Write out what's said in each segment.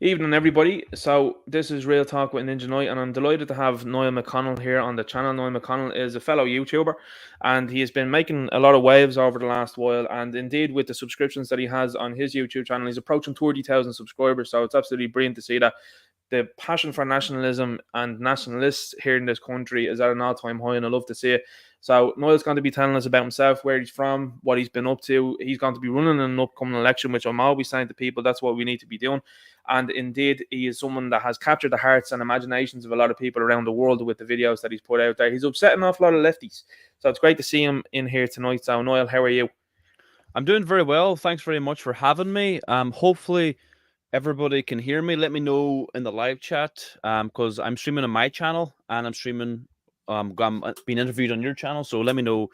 Evening, everybody. So this is Real Talk with Ninja Knight, and I'm delighted to have Niall McConnell here on the channel. Niall McConnell is a fellow YouTuber, and he has been making a lot of waves over the last while. And indeed, with the subscriptions that he has on his YouTube channel, he's approaching 30,000 subscribers. So it's absolutely brilliant to see that the passion for nationalism and nationalists here in this country is at an all-time high, and I love to see it. So Niall's going to be telling us about himself, where he's from, what he's been up to. He's going to be running in an upcoming election, which I'm always saying to people, that's what we need to be doing. And indeed, he is someone that has captured the hearts and imaginations of a lot of people around the world with the videos that he's put out there. He's upsetting an awful lot of lefties. So it's great to see him in here tonight. So Niall, how are you? I'm doing very well. Thanks very much for having me. Hopefully everybody can hear me. Let me know in the live chat because I'm streaming on my channel and I'm streaming. I'm being interviewed on your channel, so let me know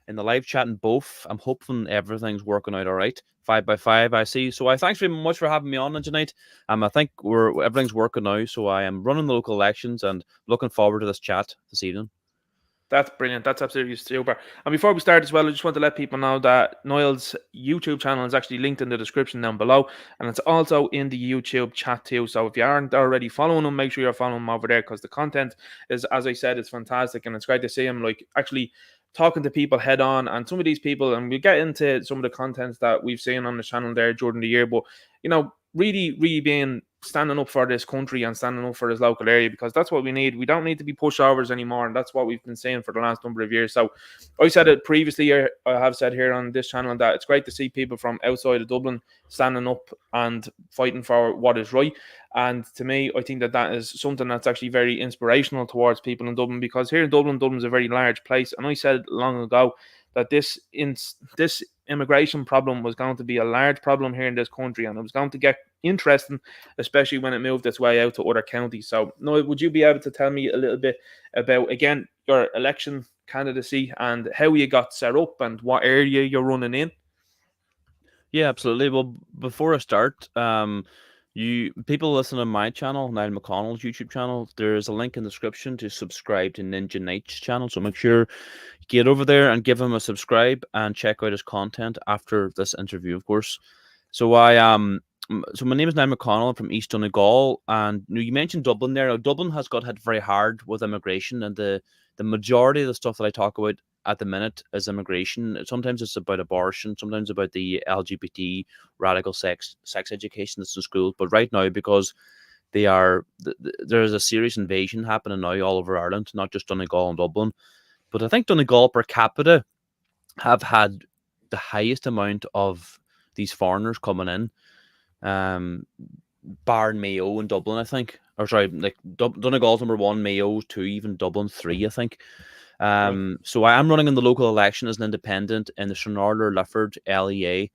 in the live chat in both. I'm hoping everything's working out all right. 5x5, I see. So I thanks very much for having me on tonight. I think everything's working now. So I am running the local elections and looking forward to this chat this evening. That's brilliant. That's absolutely super. And before we start as well, I just want to let people know that Niall's YouTube channel is actually linked in the description down below. And it's also in the YouTube chat too. So if you aren't already following him, make sure you're following him over there, because the content is, as I said, it's fantastic. And it's great to see him like actually talking to people head on. And some of these people, and we'll get into some of the contents that we've seen on the channel there during the year, but really being standing up for this country and standing up for this local area, because that's what we need. We don't need to be pushovers anymore, and that's what we've been saying for the last number of years. So I said it previously, I have said here on this channel, that it's great to see people from outside of Dublin standing up and fighting for what is right. And to me, I think that that is something that's actually very inspirational towards people in Dublin, because here in Dublin's a very large place, and I said long ago that this immigration problem was going to be a large problem here in this country, and it was going to get interesting, especially when it moved its way out to other counties. So, Noel, would you be able to tell me a little bit about, again, your election candidacy and how you got set up and what area you're running in? Yeah, absolutely. Well, before I start, you people listen to my channel, Niall McConnell's YouTube channel. There's a link in the description to subscribe to Ninja Knight's channel. So make sure you get over there and give him a subscribe and check out his content after this interview, of course. So so my name is Niall McConnell. I'm from East Donegal, and you mentioned Dublin there. Now, Dublin has got hit very hard with immigration, and the majority of the stuff that I talk about at the minute is immigration. Sometimes it's about abortion, sometimes about the LGBT radical sex education that's in schools. But right now, because there's a serious invasion happening now all over Ireland, not just Donegal and Dublin. But I think Donegal per capita have had the highest amount of these foreigners coming in, bar Mayo in Dublin, I think. Or sorry, like Donegal's number one, Mayo two, even Dublin three, I think. Right. So I am running in the local election as an independent in the Stranraer Lifford LEA.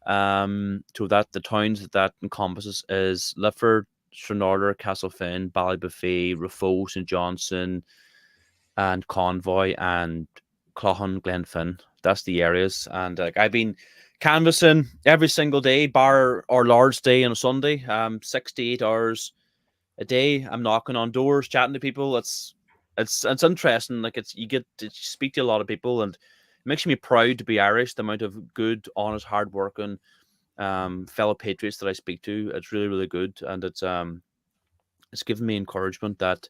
So that the towns that encompasses is Lifford, Stranraer, Castlefin, Ballybuffet, Rafo, St Johnson, and Convoy, and Cloughan, Glenfin. That's the areas, and I've been canvassing every single day, bar or large day on a Sunday. 6 to 8 hours a day. I'm knocking on doors, chatting to people. It's interesting. Like you get to speak to a lot of people, and it makes me proud to be Irish. The amount of good, honest, hardworking fellow patriots that I speak to, it's really good, and it's given me encouragement that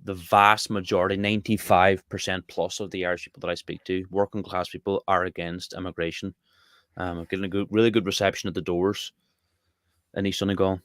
the vast majority, 95% plus of the Irish people that I speak to, working class people, are against immigration. I'm getting really good reception at the doors in East Donegal.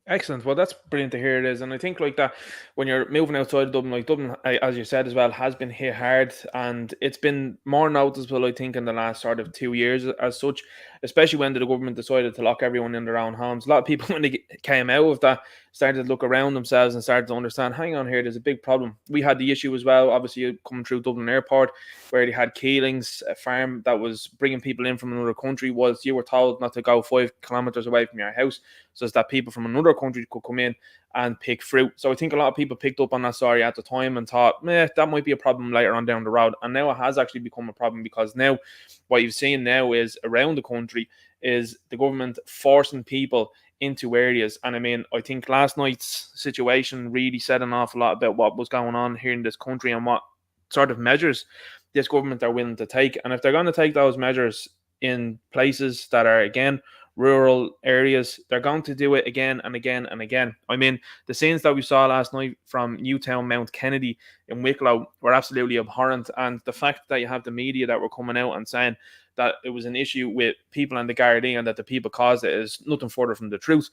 Excellent. Well, that's brilliant to hear it is. And I think like that, when you're moving outside of Dublin, like Dublin, as you said as well, has been hit hard, and it's been more noticeable, I think, in the last sort of 2 years as such, especially when the government decided to lock everyone in their own homes. A lot of people, when they came out of that, started to look around themselves and started to understand, hang on here, there's a big problem. We had the issue as well, obviously, coming through Dublin Airport, where they had Keelings, a farm that was bringing people in from another country, was you were told not to go 5 kilometers away from your house, so that people from another country could come in and pick fruit. So I think a lot of people picked up on that story at the time and thought, that might be a problem later on down the road. And now it has actually become a problem, because now what you've seen now is around the country is the government forcing people into areas. And I mean, I think last night's situation really said an awful lot about what was going on here in this country and what sort of measures this government are willing to take. And if they're going to take those measures in places that are, again, rural areas. They're going to do it again and again and again. I mean, the scenes that we saw last night from Newtown Mount Kennedy in Wicklow were absolutely abhorrent. And the fact that you have the media that were coming out and saying that it was an issue with people in the Gardaí and that the people caused it is nothing further from the truth.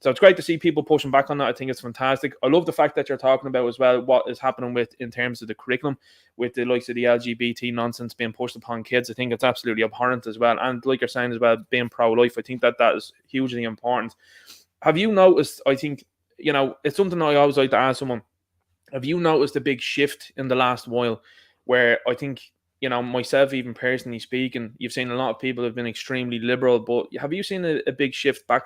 So it's great to see people pushing back on that. I think it's fantastic. I love the fact that you're talking about as well what is happening with in terms of the curriculum with the likes of the LGBT nonsense being pushed upon kids. I think it's absolutely abhorrent as well. And like you're saying as well, being pro-life, I think that is hugely important. Have you noticed, I think, it's something I always like to ask someone, have you noticed a big shift in the last while where I think, myself, even personally speaking, you've seen a lot of people have been extremely liberal, but have you seen a big shift back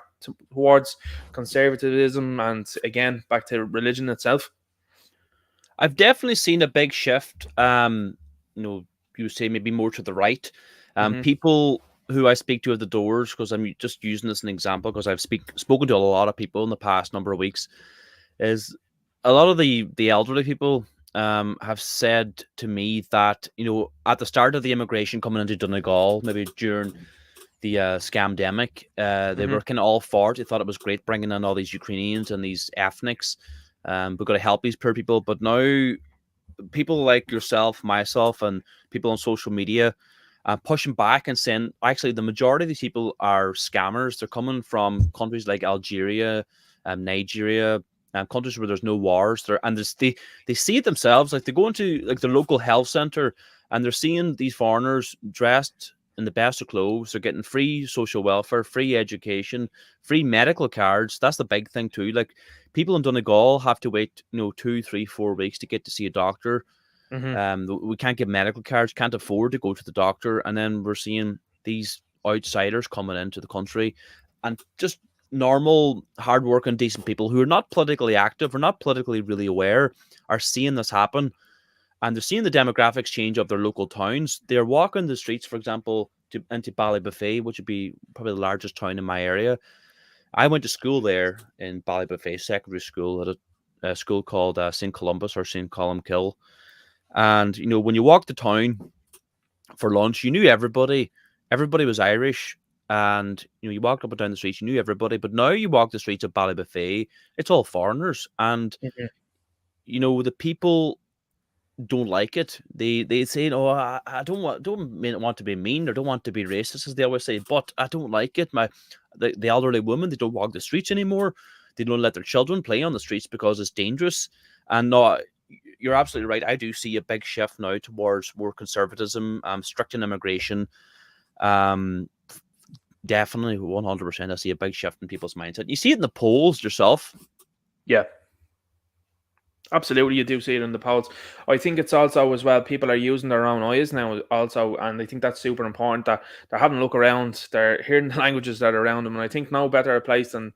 towards conservatism and again, back to religion itself? I've definitely seen a big shift. You say maybe more to the right. People who I speak to at the doors, because I'm just using this as an example, because I've spoken to a lot of people in the past number of weeks, is a lot of the elderly people have said to me that, at the start of the immigration coming into Donegal, maybe during the scamdemic, they were kind of all for it. They thought it was great bringing in all these Ukrainians and these ethnics. We've got to help these poor people. But now people like yourself, myself, and people on social media pushing back and saying, actually, the majority of these people are scammers. They're coming from countries like Algeria, Nigeria, countries where there's no wars. They see it themselves. Like, they go into like the local health center and they're seeing these foreigners dressed in the best of clothes. They're getting free social welfare, free education, free medical cards. That's the big thing too. Like, people in Donegal have to wait, 2, 3, 4 weeks to get to see a doctor. We can't get medical cards, can't afford to go to the doctor, and then we're seeing these outsiders coming into the country, and just normal, hardworking, decent people who are not politically active or not politically really aware are seeing this happen, and they're seeing the demographics change of their local towns. They're walking the streets, for example, into Ballybofey, which would be probably the largest town in my area. I went to school there in Ballybofey secondary school at a school called St. Columbus or St. Columkill. And, when you walked the town for lunch, you knew everybody. Everybody was Irish. And, you walked up and down the streets, you knew everybody. But now you walk the streets of Ballybofey, it's all foreigners. And, the people don't like it. They say, I don't want to be mean or don't want to be racist, as they always say, but I don't like it. The elderly women, they don't walk the streets anymore. They don't let their children play on the streets because it's dangerous. And no, you're absolutely right. I do see a big shift now towards more conservatism, strict in immigration. Definitely 100%. I see a big shift in people's mindset. You see it in the polls yourself. Yeah. Absolutely, you do see it in the polls. I think it's also as well, people are using their own eyes now also, and I think that's super important that they're having a look around, they're hearing the languages that are around them, and I think no better a place than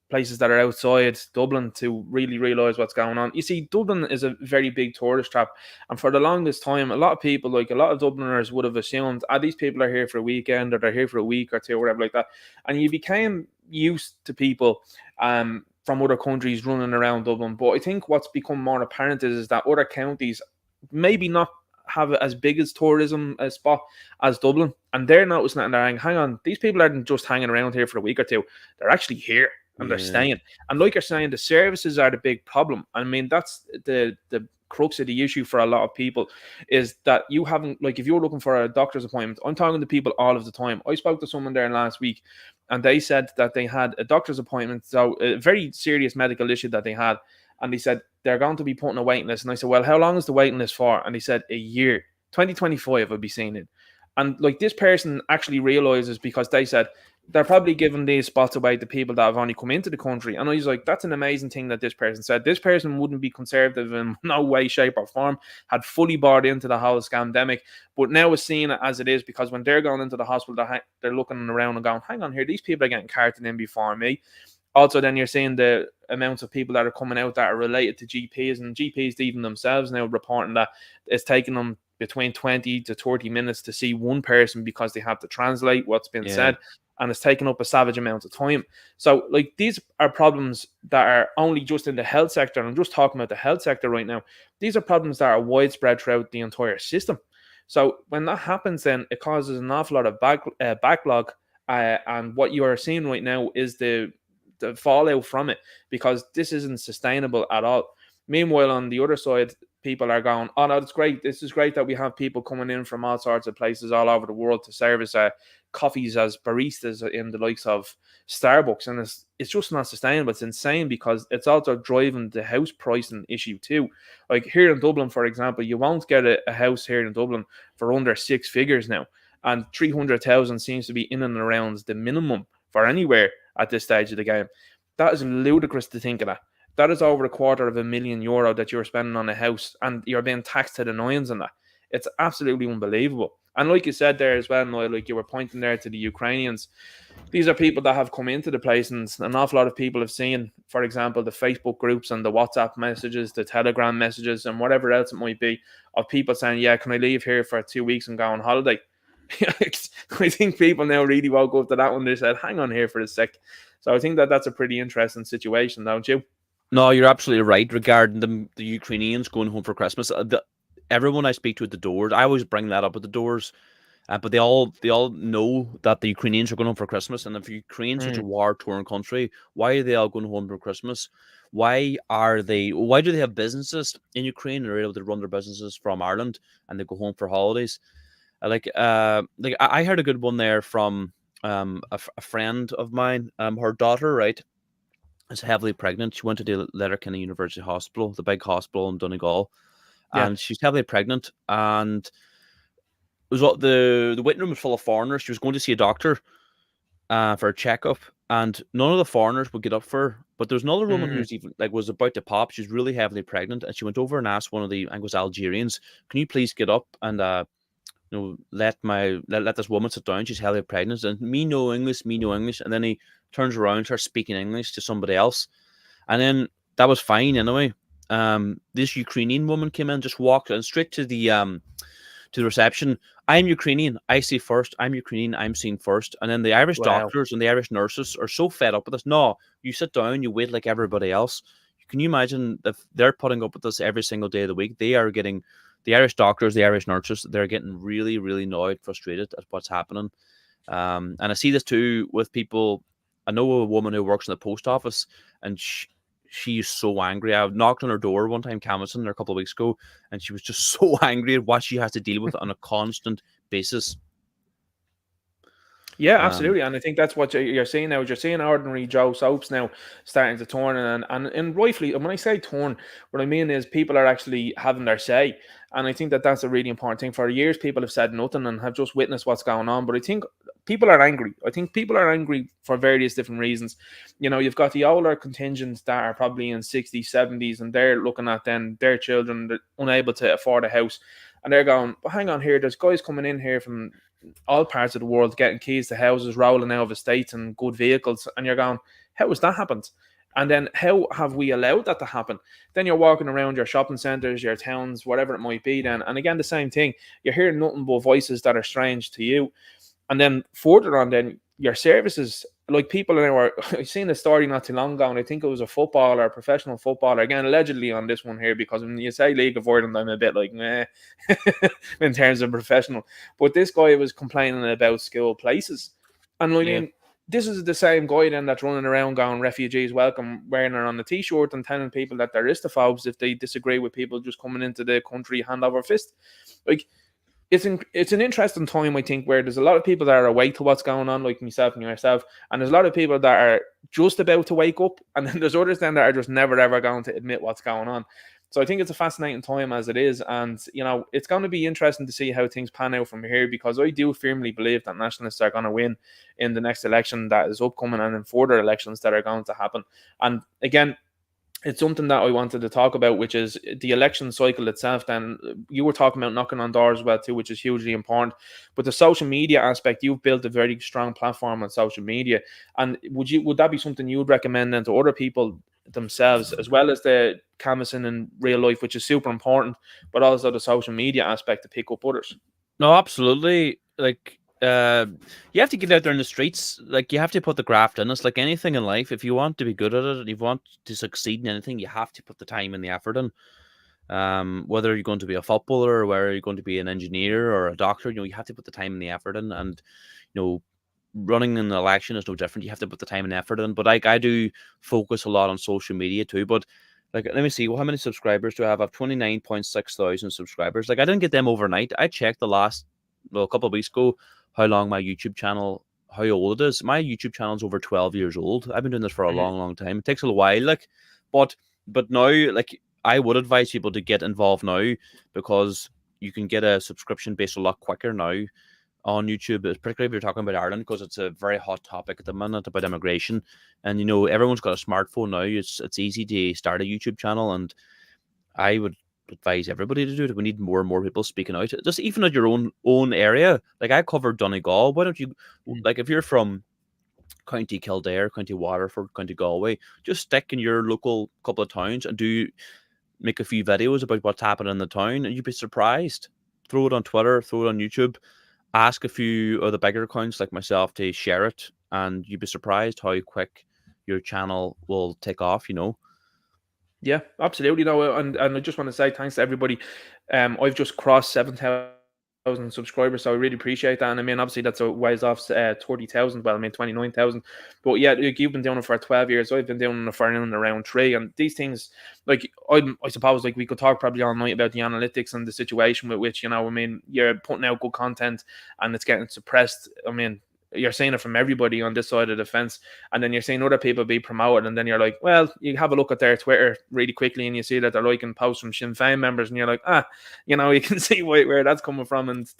places that are outside Dublin to really realise what's going on. You see, Dublin is a very big tourist trap, and for the longest time, a lot of people, like a lot of Dubliners, would have assumed, these people are here for a weekend or they're here for a week or two or whatever like that, and you became used to people from other countries running around Dublin. But I think what's become more apparent is that other counties maybe not have as big as tourism a spot as Dublin, and they're noticing that and they're saying, hang on, these people aren't just hanging around here for a week or two, they're actually here and they're staying. And like you're saying, the services are the big problem. I mean, that's the crux of the issue for a lot of people, is that you haven't, like, if you're looking for a doctor's appointment, I'm talking to people all of the time. I spoke to someone there last week and they said that they had a doctor's appointment, so a very serious medical issue that they had, and they said they're going to be putting a waiting list. And I said, well, how long is the waiting list for? And they said a year, 2025 I'll be seeing it. And like, this person actually realizes, because they said they're probably giving these spots away to people that have only come into the country. And I was like, that's an amazing thing that this person said. This person wouldn't be conservative in no way, shape or form, had fully bought into the whole scamdemic, but now is seeing it as it is, because when they're going into the hospital, they're looking around and going, hang on here, these people are getting carted in before me. Also, then you're seeing the amounts of people that are coming out that are related to GPs, and GPs even themselves now reporting that it's taking them between 20 to 30 minutes to see one person because they have to translate what's been said, and it's taking up a savage amount of time. So, like, these are problems that are only just in the health sector, and I'm just talking about the health sector right now. These are problems that are widespread throughout the entire system. So when that happens, then it causes an awful lot of backlog, And what you are seeing right now is the fallout from it, because this isn't sustainable at all. Meanwhile, on the other side, people are going, "Oh no, it's great. This is great that we have people coming in from all sorts of places all over the world to service coffees as baristas in the likes of Starbucks," and it's just not sustainable. It's insane, because it's also driving the house pricing issue too. Like here in Dublin, for example, you won't get a house here in Dublin for under six figures now, and 300,000 seems to be in and around the minimum for anywhere at this stage of the game. That is ludicrous to think of that. That is over €250,000 that you're spending on a house, and you're being taxed to the nines on that. It's absolutely unbelievable. And like you said there as well, Noel, like you were pointing there to the Ukrainians, these are people that have come into the place, and an awful lot of people have seen, for example, the Facebook groups and the WhatsApp messages, the Telegram messages, and whatever else it might be, of people saying, "Yeah, can I leave here for 2 weeks and go on holiday?" I think people now really woke up to that when they said, "Hang on here for a sec." So I think that that's a pretty interesting situation, don't you? No, you're absolutely right regarding the Ukrainians going home for Christmas. Everyone I speak to at the doors, I always bring that up at the doors, but they all know that the Ukrainians are going home for Christmas, and if Ukraine's such a war-torn country, why are they all going home for Christmas? Why are they? Why do they have businesses in Ukraine and are able to run their businesses from Ireland and they go home for holidays? Like I heard a good one there from a friend of mine. Her daughter, right, is heavily pregnant. She went to the Letterkenny University Hospital, the big hospital in Donegal, Yeah. and she's heavily pregnant. And it was what the waiting room was full of foreigners. She was going to see a doctor for a checkup, and none of the foreigners would get up for her. But there was another woman who Mm. was even like was about to pop. She's really heavily pregnant, and she went over and asked one of the I think it was Algerians, "Can you please get up and let this woman sit down. She's heavily pregnant." And me no English, me no English. And then he turns around, starts speaking English to somebody else. And then that was fine anyway. This Ukrainian woman came in, just walked in straight to the reception. "I'm Ukrainian. I see first. I'm Ukrainian. I'm seen first." And then the Irish Wow. doctors and the Irish nurses are so fed up with this. "No, you sit down. You wait like everybody else." Can you imagine if they're putting up with this every single day of the week? They are getting the Irish doctors, the Irish nurses. They're getting really, really annoyed, frustrated at what's happening. And I see this too with people. I know a woman who works in the post office, and she's so angry. I knocked on her door one time, canvassing her a couple of weeks ago, and she was just so angry at what she has to deal with on a constant basis. Yeah, Um, absolutely, and I think that's what you're seeing now. Is you're seeing ordinary Joe soaps now starting to turn, and rightfully. And when I say turn, what I mean is people are actually having their say, and I think that that's a really important thing. For years, people have said nothing and have just witnessed what's going on. But I think people are angry. I think people are angry for various different reasons. You know, you've got the older contingents that are probably in 60s, 70s, and they're looking at then their children that unable to afford a house, and they're going, "Well, hang on here. There's guys coming in here from all parts of the world getting keys to houses, rolling out of estates and good vehicles," and you're going, "How has that happened?" And then how have we allowed that to happen? Then you're walking around your shopping centres, your towns, whatever it might be. Then, and again, the same thing. You're hearing nothing but voices that are strange to you. And then further on, then your services, like people now are. I seen a story not too long ago, and I think it was a footballer, a professional footballer, again allegedly on this one here, because when you say League of Ireland, I'm a bit like meh in terms of professional. But this guy was complaining about school places, and I yeah. mean, this is the same guy then that's running around going "refugees welcome," wearing it on the t-shirt and telling people that they're istophobes if they disagree with people just coming into the country hand over fist. Like it's an interesting time, I think, where there's a lot of people that are awake to what's going on, like myself and yourself, and there's a lot of people that are just about to wake up, and then there's others then that are just never ever going to admit what's going on. So I think it's a fascinating time as it is, and it's going to be interesting to see how things pan out from here, because I do firmly believe that nationalists are going to win in the next election that is upcoming, and in further elections that are going to happen. And again, it's something that I wanted to talk about, which is the election cycle itself. Then you were talking about knocking on doors as well too, which is hugely important. But the social media aspect, you've built a very strong platform on social media, and would that be something you would recommend then to other people themselves, as well as the canvassing in real life, which is super important, but also the social media aspect to pick up others? No, absolutely. Like, you have to get out there in the streets. Like, you have to put the graft in. It's like anything in life. If you want to be good at it, if you want to succeed in anything, you have to put the time and the effort in. Whether you're going to be a footballer or whether you're going to be an engineer or a doctor, you have to put the time and the effort in. And, you know, running an election is no different. You have to put the time and effort in. But like I do focus a lot on social media too. But like, let me see. Well, how many subscribers do I have? I have 29.6 thousand subscribers. Like, I didn't get them overnight. I checked the last, well, a couple of weeks ago, how long my YouTube channel, how old it is. My YouTube channel is over 12 years old. I've been doing this for a Mhm. long, long time. It takes a little while, like, but now, like, I would advise people to get involved now, because you can get a subscription base a lot quicker now on YouTube, particularly if you're talking about Ireland, because it's a very hot topic at the minute about immigration. And everyone's got a smartphone now. It's easy to start a YouTube channel, and I would advise everybody to do it. We need more and more people speaking out, just even at your own area. Like, I covered Donegal. Why don't you, Mhm. like, if you're from County Kildare, County Waterford, County Galway, just stick in your local couple of towns and make a few videos about what's happening in the town, and you'd be surprised. Throw it on Twitter, throw it on YouTube, ask a few of the bigger accounts like myself to share it, and you'd be surprised how quick your channel will take off. Yeah, absolutely. No, and I just want to say thanks to everybody. I've just crossed 7,000 subscribers, so I really appreciate that. And I mean, obviously, that's a ways off 30,000. Well, I mean, 29,000. But yeah, like, you've been doing it for 12 years. I've been doing it for in and around three. And these things, like, I suppose, like, we could talk probably all night about the analytics and the situation with which, I mean, you're putting out good content and it's getting suppressed. I mean, you're seeing it from everybody on this side of the fence, and then you're seeing other people be promoted, and then you're like, well, you have a look at their Twitter really quickly and you see that they're liking posts from Sinn Féin members, and you're like, you can see where that's coming from. And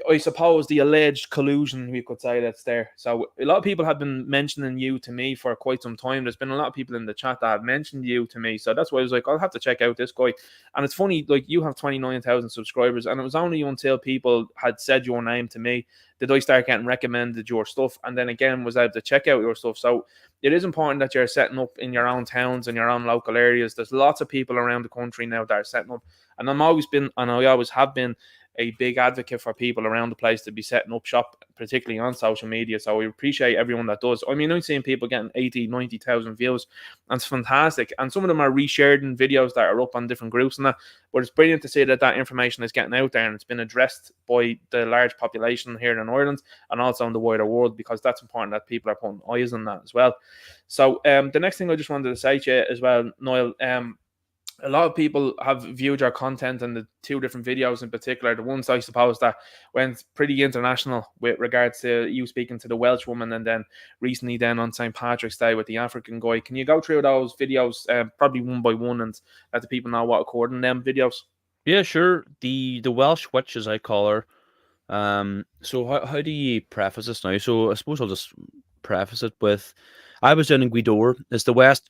I suppose the alleged collusion, we could say, that's there. So a lot of people have been mentioning you to me for quite some time. There's been a lot of people in the chat that have mentioned you to me, so that's why I was like, I'll have to check out this guy. And it's funny, like, you have 29,000 subscribers, and it was only until people had said your name to me did I start getting recommended your stuff, and then again was able to check out your stuff. So it is important that you're setting up in your own towns and your own local areas. There's lots of people around the country now that are setting up, and I always have been a big advocate for people around the place to be setting up shop, particularly on social media. So we appreciate everyone that does. I mean, I'm seeing people getting 80, 90,000 views, and it's fantastic. And some of them are reshared in videos that are up on different groups and that. But it's brilliant to see that information is getting out there and it's been addressed by the large population here in Ireland and also in the wider world, because that's important that people are putting eyes on that as well. So the next thing I just wanted to say to you as well, Niall, a lot of people have viewed your content and the two different videos in particular. The ones, I suppose, that went pretty international with regards to you speaking to the Welsh woman, and then recently then on St. Patrick's Day with the African guy. Can you go through those videos probably one by one and let the people know what occurred in them videos? Yeah, sure. The Welsh witch, as I call her. So how do you preface this now? So I suppose I'll just preface it with, I was down in Gweedore. It's the west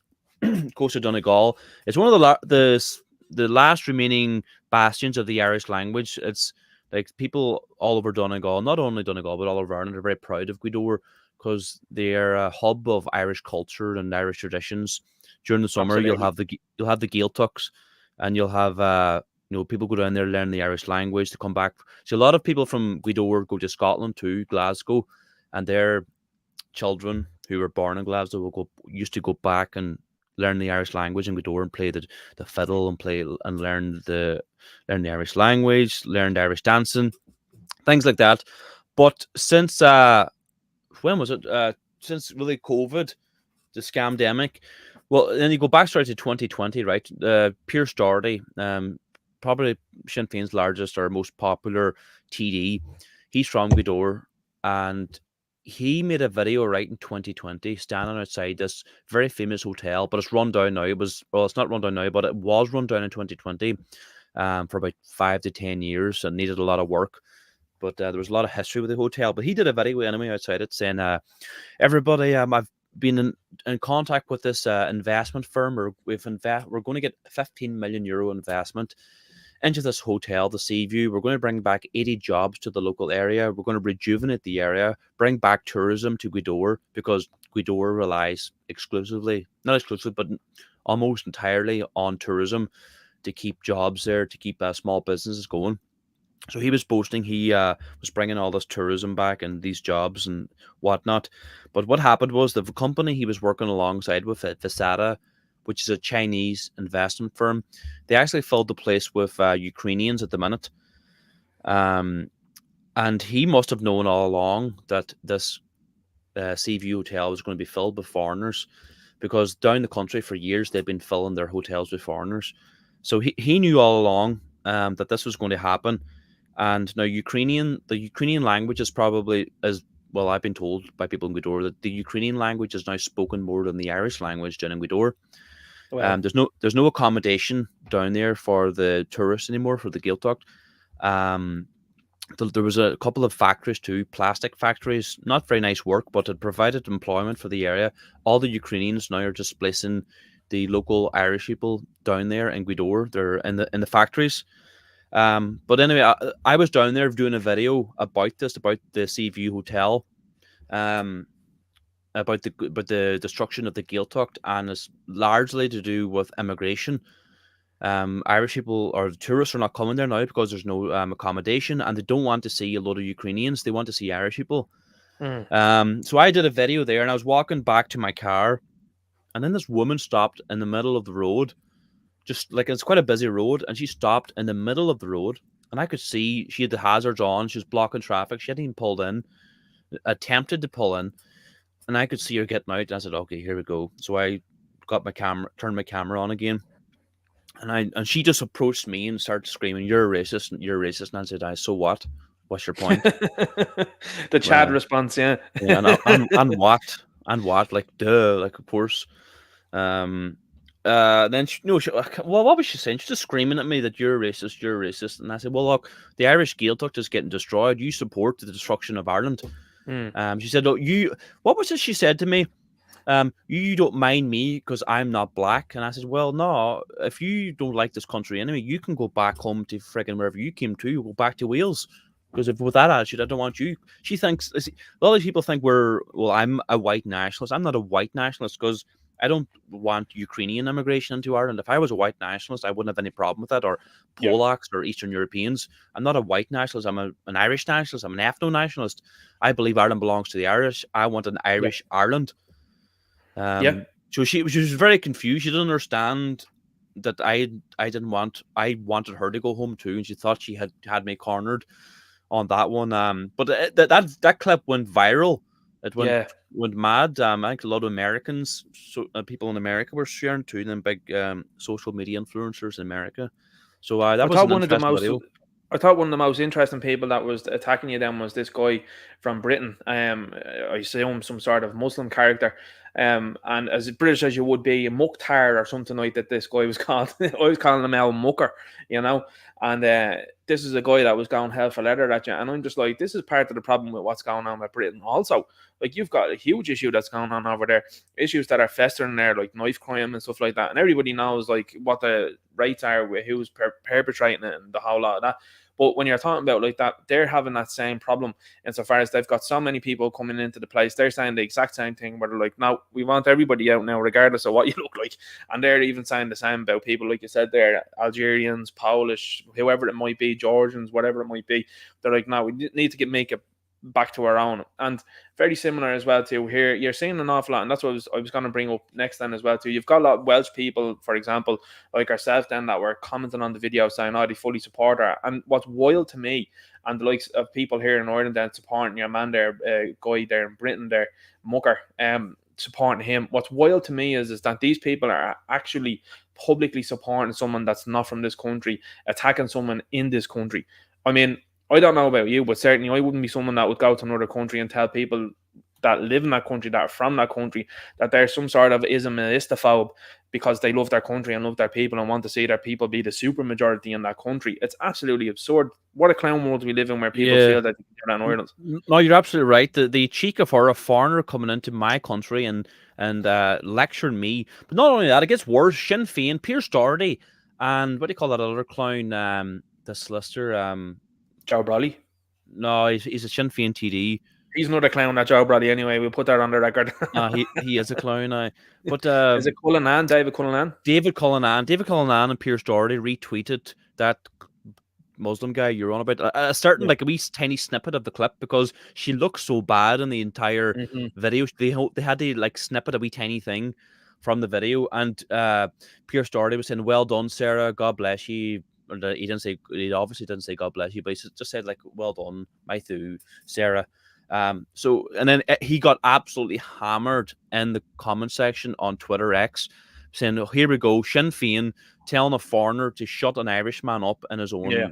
coast of Donegal. It's one of the last remaining bastions of the Irish language. It's like people all over Donegal, not only Donegal but all over Ireland, are very proud of Gweedore because they are a hub of Irish culture and Irish traditions. During the summer, Absolutely. you'll have the Gaeltachts, and you'll have people go down there, learn the Irish language, to come back. So a lot of people from Gweedore go to Scotland to Glasgow, and their children who were born in Glasgow used to go back and learn the Irish language in Gweedore and play the fiddle and play and learn the Irish language, learned Irish dancing, things like that. But since when was it? Since really COVID, the scamdemic. Well, then you go back straight to 2020, right? Pierce Doherty, probably Sinn Féin's largest or most popular TD. He's from Gweedore, and he made a video right in 2020, standing outside this very famous hotel, but it's run down now. It's not run down now, but it was run down in 2020 for about 5 to 10 years and needed a lot of work. But there was a lot of history with the hotel. But he did a video anyway outside it saying, everybody, I've been in contact with this investment firm, or we're going to get €15 million investment into this hotel, the Seaview. We're going to bring back 80 jobs to the local area. We're going to rejuvenate the area, bring back tourism to Gweedore, because Gweedore relies not exclusively, but almost entirely on tourism to keep jobs there, to keep small businesses going. So he was boasting he was bringing all this tourism back and these jobs and whatnot. But what happened was the company he was working alongside with, Visada, which is a Chinese investment firm, they actually filled the place with Ukrainians at the minute. And he must have known all along that this Seaview Hotel was going to be filled with foreigners, because down the country for years they've been filling their hotels with foreigners. So he knew all along that this was going to happen. And now the Ukrainian language is probably, as well, I've been told by people in Gweedore, that the Ukrainian language is now spoken more than the Irish language down in Gweedore. Well, There's no accommodation down there for the tourists anymore, for the Gaeltacht. Um, there was a couple of factories too, plastic factories, not very nice work, but it provided employment for the area. All the Ukrainians now are displacing the local Irish people down there in Gweedore. They're in the factories. But anyway, I was down there doing a video about this, about the Seaview Hotel, um, about the destruction of the Gaeltacht, and it's largely to do with immigration. Irish people or tourists are not coming there now because there's no accommodation, and they don't want to see a lot of Ukrainians. They want to see Irish people. mm. So I did a video there, and I was walking back to my car, and then this woman stopped in the middle of the road, just like it's quite a busy road, and she stopped in the middle of the road, and I could see she had the hazards on. She was blocking traffic. She hadn't even pulled in, attempted to pull in, and I could see her getting out. And I said, "Okay, here we go." So I got my camera, turned my camera on again. And she just approached me and started screaming, "You're a racist! You're a racist!" And I said, "So what? What's your point?" The Chad response, yeah. Yeah, and what? And what? Like, duh, like, of course. Then well, what was she saying? She's just screaming at me that you're racist, you're racist. And I said, well, look, the Irish Gaeltacht is getting destroyed. You support the destruction of Ireland. She said, "Oh, what was it?" She said to me, "You don't mind me because I'm not black." And I said, well, no, if you don't like this country anyway, you can go back home to friggin' wherever you came to, go back to Wales. Because if with that attitude, I don't want you. She thinks, a lot of people think I'm a white nationalist. I'm not a white nationalist because I don't want Ukrainian immigration into Ireland. If I was a white nationalist, I wouldn't have any problem with that, or Yeah. Polacks or Eastern Europeans. I'm not a white nationalist. I'm an Irish nationalist. I'm an ethno nationalist. I believe Ireland belongs to the Irish. I want an Irish Ireland. Yeah. So she was very confused. She didn't understand that I wanted her to go home too, and she thought she had me cornered on that one. But that clip went viral. It went mad. I think a lot of Americans, people in America, were sharing too. Them big social media influencers in America. So that was an interesting video. I thought one of the most interesting people that was attacking you then was this guy from Britain. I assume some sort of Muslim character. And as British as you would be, a Mukhtar or something like that, this guy was called. I was calling him El Mucker, you know. And this is a guy that was going hell for leather at you. And I'm just like, this is part of the problem with what's going on with Britain. Also, like, you've got a huge issue that's going on over there. Issues that are festering there, like knife crime and stuff like that. And everybody knows, like, what the rates are with who's perpetrating it and the whole lot of that. But when you're talking about like that, they're having that same problem insofar as they've got so many people coming into the place. They're saying the exact same thing where they're like, no, we want everybody out now, regardless of what you look like. And they're even saying the same about people, like you said there, Algerians, Polish, whoever it might be, Georgians, whatever it might be. They're like, no, we need to make it back to our own. And very similar as well to here, you're seeing an awful lot, and that's what I was going to bring up next then as well too. You've got a lot of Welsh people, for example, like ourselves then, that were commenting on the video saying, oh, they fully support her. And what's wild to me, and the likes of people here in Ireland then supporting your man there, guy there in Britain there, Mucker, supporting him. What's wild to me is that these people are actually publicly supporting someone that's not from this country, attacking someone in this country. I mean, I don't know about you, but certainly I wouldn't be someone that would go to another country and tell people that live in that country, that are from that country, that there's some sort of Islamistophobe because they love their country and love their people and want to see their people be the super majority in that country. It's absolutely absurd. What a clown world we live in where people feel that they're in Ireland. No, you're absolutely right. The cheek of a foreigner coming into my country and lecturing me. But not only that, it gets worse. Sinn Féin, Pierce Doherty, and what do you call that other clown? The solicitor. Joe Brolly? No, he's a Sinn Féin TD. He's another clown, that Joe Brolly, anyway. We'll put that on the record. He is a clown now. But is it Cullinan, David Cullinan? David Cullinan and Pierce Doherty retweeted that Muslim guy you're on about, a certain like a wee tiny snippet of the clip, because she looks so bad in the entire video. They had to like snippet a wee tiny thing from the video, and Pierce Doherty was saying, "Well done, Sarah. God bless you. he obviously didn't say God bless you, but he just said like, well done, Matthew, Sarah. So and then he got absolutely hammered in the comment section on Twitter X, saying, oh, here we go, Sinn Féin telling a foreigner to shut an Irishman up in his Yeah.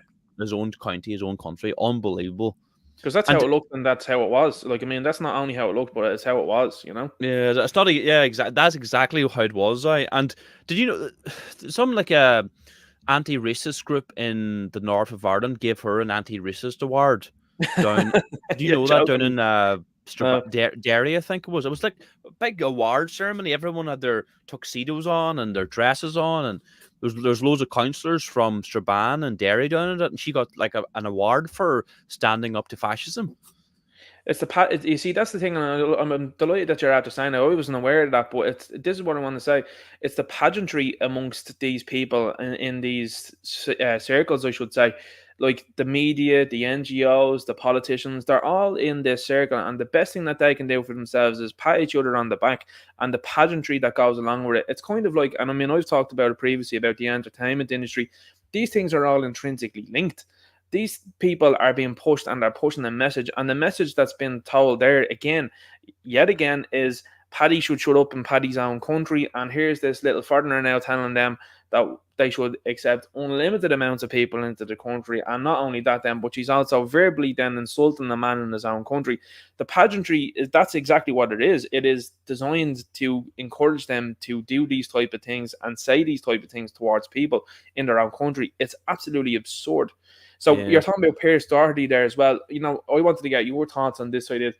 own county, his own country. Unbelievable. Because that's And how it looked, and that's how it was. Like, I mean, that's not only how it looked, but it's how it was, you know? yeah, it's not exactly. That's exactly how it was. And did you know some like a anti-racist group in the north of Ireland gave her an anti-racist award down. Did you You're know that down joking. in Derry? I think it was. It was like a big award ceremony. Everyone had their tuxedos on and their dresses on, and there's loads of councillors from Strabane and Derry down in it, and she got like an award for standing up to fascism. It's you see, that's the thing, and I'm delighted that you're after saying. I wasn't aware of that, but this is what I want to say. It's the pageantry amongst these people in these circles, I should say. Like the media, the NGOs, the politicians, they're all in this circle, and the best thing that they can do for themselves is pat each other on the back, and the pageantry that goes along with it. It's kind of like, and I mean, I've talked about it previously about the entertainment industry. These things are all intrinsically linked. These people are being pushed, and they're pushing a message, and the message that's been told there again, yet again, is Paddy should shut up in Paddy's own country, and here's this little foreigner now telling them that they should accept unlimited amounts of people into the country, and not only that then, but she's also verbally then insulting the man in his own country. The pageantry, that's exactly what it is. It is designed to encourage them to do these type of things and say these type of things towards people in their own country. It's absolutely absurd. So Yeah. you're talking about Pierce Doherty there as well. You know, I wanted to get your thoughts on this idea.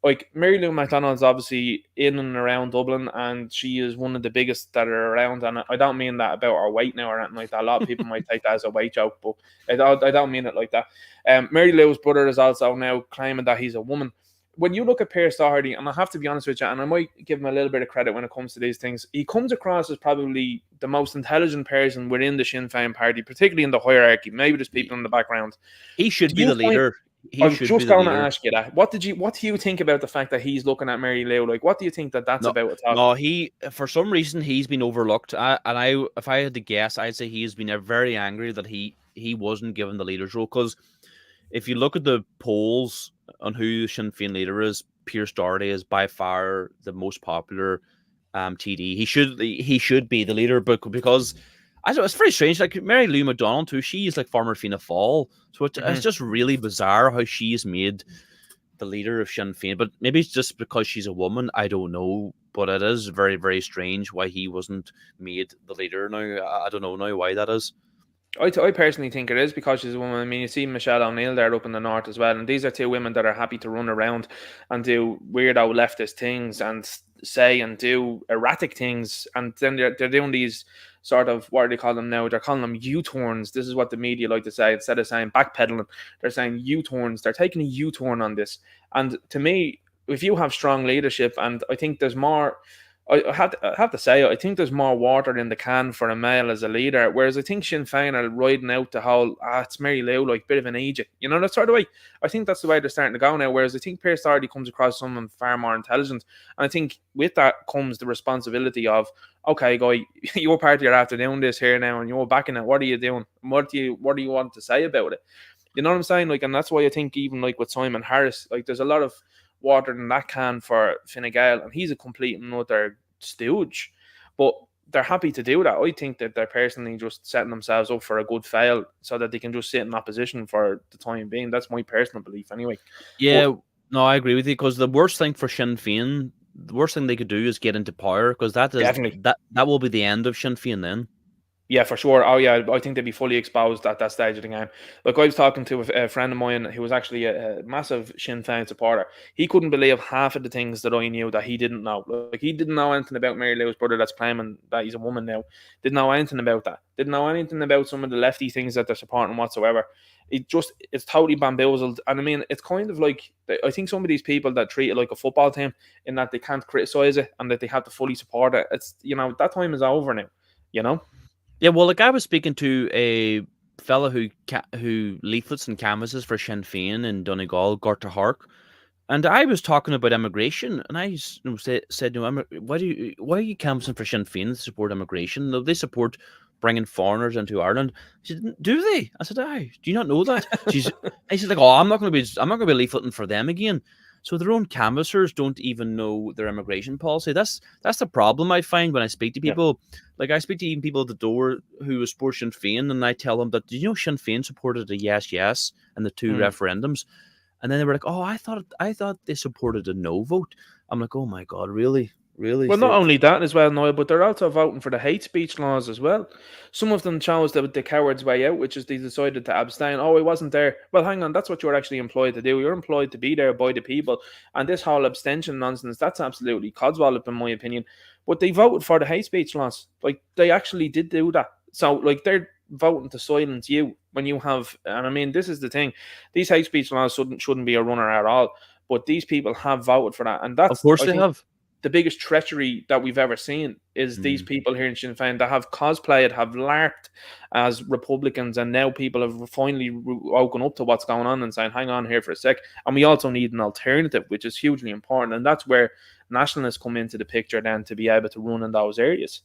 Like, Mary Lou McDonald's obviously in and around Dublin, and she is one of the biggest that are around. And I don't mean that about her weight now or anything like that. A lot of people might take that as a weight joke, but I don't mean it like that. Mary Lou's brother is also now claiming that he's a woman. When you look at Pierce Doherty, and I have to be honest with you, and I might give him a little bit of credit when it comes to these things, he comes across as probably the most intelligent person within the Sinn Féin party, particularly in the hierarchy. Maybe there's people in the background. He should be the leader. I was just going to ask you that. What do you think about the fact that he's looking at Mary Lou? Like, what do you think that's about at all? No, he for some reason he's been overlooked. If I had to guess, I'd say he's been very angry that he wasn't given the leader's role. Because if you look at the polls on who the Sinn Féin leader is, Pierce Doherty is by far the most popular TD. He should be the leader, but because I don't know, it's very strange. Like Mary Lou McDonald too, she's like former Fianna Fáil, so it's just really bizarre how she's made the leader of Sinn Féin. But maybe it's just because she's a woman. I don't know, but it is very, very strange why he wasn't made the leader. Now I don't know now why that is. I personally think it is because she's a woman. I mean, you see Michelle ONeil there up in the north as well, and these are two women that are happy to run around and do weirdo leftist things and say and do erratic things, and then they're doing these sort of, what do they call them now? They're calling them U-turns. This is what the media like to say. Instead of saying backpedaling, they're saying U-turns. They're taking a U-turn on this. And to me, if you have strong leadership, and I think there's more, I have to say, I think there's more water in the can for a male as a leader, whereas I think Sinn Féin are riding out the whole, it's Mary Lou, like, bit of an Egypt. You know, that's sort of way, I think that's the way they're starting to go now, whereas I think Pierce Doherty comes across someone far more intelligent. And I think with that comes the responsibility of, okay, guy, you're part of your after doing this here now, and you're backing it. What are you doing? What do you want to say about it? You know what I'm saying? Like, and that's why I think even like with Simon Harris, like, there's a lot of water in that can for Fine Gael, and he's a complete and utter stooge. But they're happy to do that. I think that they're personally just setting themselves up for a good fail so that they can just sit in opposition for the time being. That's my personal belief anyway. Yeah, no, I agree with you, because the worst thing for Sinn Féin, the worst thing they could do is get into power, because that will be the end of Sinn Féin then. Yeah, for sure. Oh, yeah, I think they'd be fully exposed at that stage of the game. Like, I was talking to a friend of mine who was actually a massive Sinn Féin supporter. He couldn't believe half of the things that I knew that he didn't know. Like, he didn't know anything about Mary Lou's brother that's claiming that he's a woman now. Didn't know anything about that. Didn't know anything about some of the lefty things that they're supporting whatsoever. It's totally bamboozled. And I mean, it's kind of like, I think some of these people that treat it like a football team, in that they can't criticize it and that they have to fully support it. It's, you know, that time is over now, you know? Yeah, well, like I was speaking to a fella who leaflets and canvases for Sinn Féin in Donegal, Gettr, and I was talking about immigration, and I said, "No, why are you canvassing for Sinn Féin to support immigration? No, they support bringing foreigners into Ireland. She said, do they? I said, aye. Do you not know that? She's like, oh, I'm not going to be leafleting for them again. So their own canvassers don't even know their immigration policy. That's the problem I find when I speak to people. Like I speak to even people at the door who support Sinn Féin, and I tell them that, do you know Sinn Féin supported a yes in the 2 referendums, and then they were like, oh, I thought they supported a no vote. I'm like, oh my god, really? Really? Well, not only that as well, Niall, but they're also voting for the hate speech laws as well. Some of them chose the coward's way out, which is they decided to abstain. Oh, I wasn't there. Well, hang on, that's what you're actually employed to do. You're employed to be there by the people. And this whole abstention nonsense, that's absolutely codswallop in my opinion. But they voted for the hate speech laws. Like, they actually did do that. So, like, they're voting to silence you when you have, and I mean, this is the thing. These hate speech laws shouldn't be a runner at all. But these people have voted for that. And that's, of course, they have. The biggest treachery that we've ever seen is these people here in Sinn Féin that have cosplayed, have larped as Republicans, and now people have finally woken up to what's going on and saying, hang on here for a sec. And we also need an alternative, which is hugely important. And that's where nationalists come into the picture then to be able to run in those areas.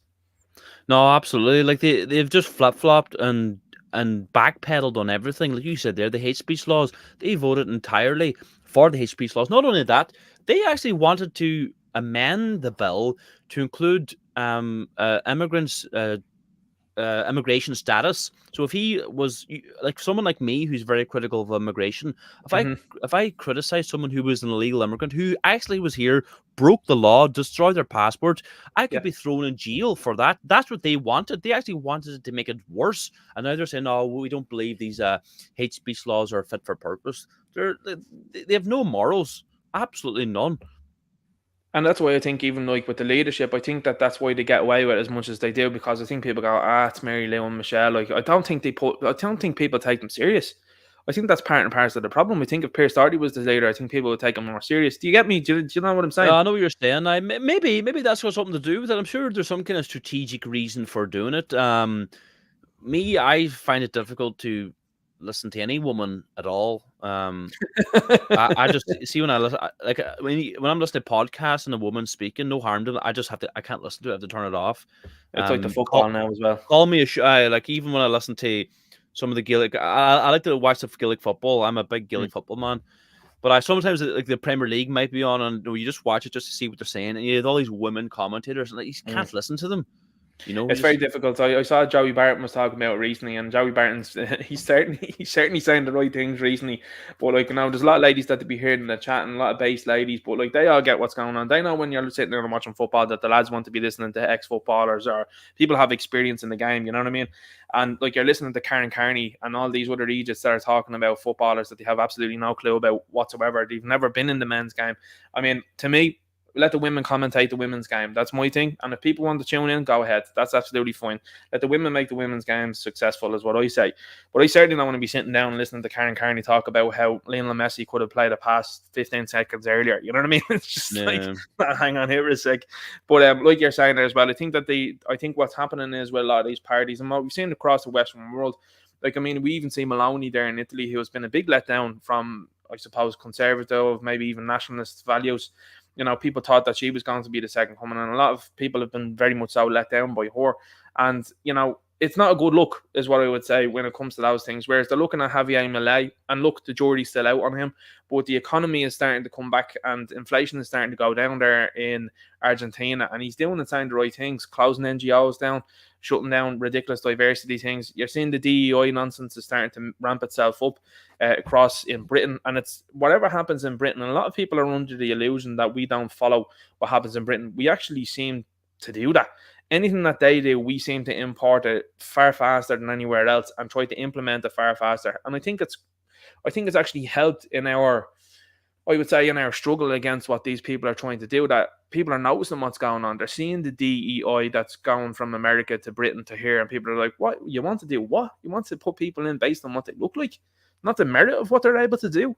No, absolutely. Like they've just flip-flopped and backpedaled on everything. Like you said there, the hate speech laws, they voted entirely for the hate speech laws. Not only that, they actually wanted to amend the bill to include immigrants' immigration status. So if he was like someone like me who's very critical of immigration, if I criticize someone who was an illegal immigrant who actually was here, broke the law, destroyed their passport, I could be thrown in jail for that. That's what they wanted. They actually wanted to make it worse, and now they're saying, "Oh, we don't believe these hate speech laws are fit for purpose." They have no morals, absolutely none. And that's why I think even like with the leadership, I think that's why they get away with it as much as they do, because I think people go, it's Mary Lou and Michelle. Like, I don't think people take them serious. I think that's part and parcel of the problem. I think if Pierce Doherty was the leader, I think people would take him more serious. Do you get me? Do you know what I'm saying? I know what you're saying. Maybe that's got something to do with it. I'm sure there's some kind of strategic reason for doing it. I find it difficult to listen to any woman at all. I just see when I listen, when I'm listening to podcasts and a woman speaking, no harm to it. I can't listen to it. I have to turn it off. It's like the football now as well. Call me like even when I listen to some of the Gaelic, I like to watch the Gaelic football. I'm a big Gaelic football man. But I sometimes like the Premier League might be on, and you just watch it just to see what they're saying, and you have all these women commentators, and like, you can't listen to them. You know, it's very difficult. I saw Joey Barton was talking about it recently, and Joey Barton's he's certainly saying the right things recently. But like, there's a lot of ladies that to be heard in the chat, and a lot of base ladies. But like, they all get what's going on. They know when you're sitting there and watching football that the lads want to be listening to ex-footballers or people have experience in the game. You know what I mean? And like, you're listening to Karen Carney and all these other idiots that are talking about footballers that they have absolutely no clue about whatsoever. They've never been in the men's game. I mean, to me, let the women commentate the women's game. That's my thing. And if people want to tune in, go ahead. That's absolutely fine. Let the women make the women's game successful, is what I say. But I certainly don't want to be sitting down and listening to Karen Carney talk about how Lionel Messi could have played a pass 15 seconds earlier. You know what I mean? It's just like, hang on here a sec. But like you're saying there as well, I think what's happening is with a lot of these parties, and what we've seen across the Western world, like, I mean, we even see Maloney there in Italy, who has been a big letdown from, I suppose, conservative, maybe even nationalist values. People thought that she was going to be the second coming, and a lot of people have been very much so let down by her. And, it's not a good look, is what I would say, when it comes to those things. Whereas they're looking at Javier Milei, and look, the jury's still out on him, but the economy is starting to come back, and inflation is starting to go down there in Argentina, and he's doing the right things, closing NGOs down, shutting down ridiculous diversity things. You're seeing the DEI nonsense is starting to ramp itself up across in Britain, and it's whatever happens in Britain. And a lot of people are under the illusion that we don't follow what happens in Britain. We actually seem to do that. Anything that they do, we seem to import it far faster than anywhere else and try to implement it far faster. And I think it's actually helped in our struggle against what these people are trying to do, that people are noticing what's going on. They're seeing the DEI that's going from America to Britain to here, and people are like, what? You want to do what? You want to put people in based on what they look like, not the merit of what they're able to do.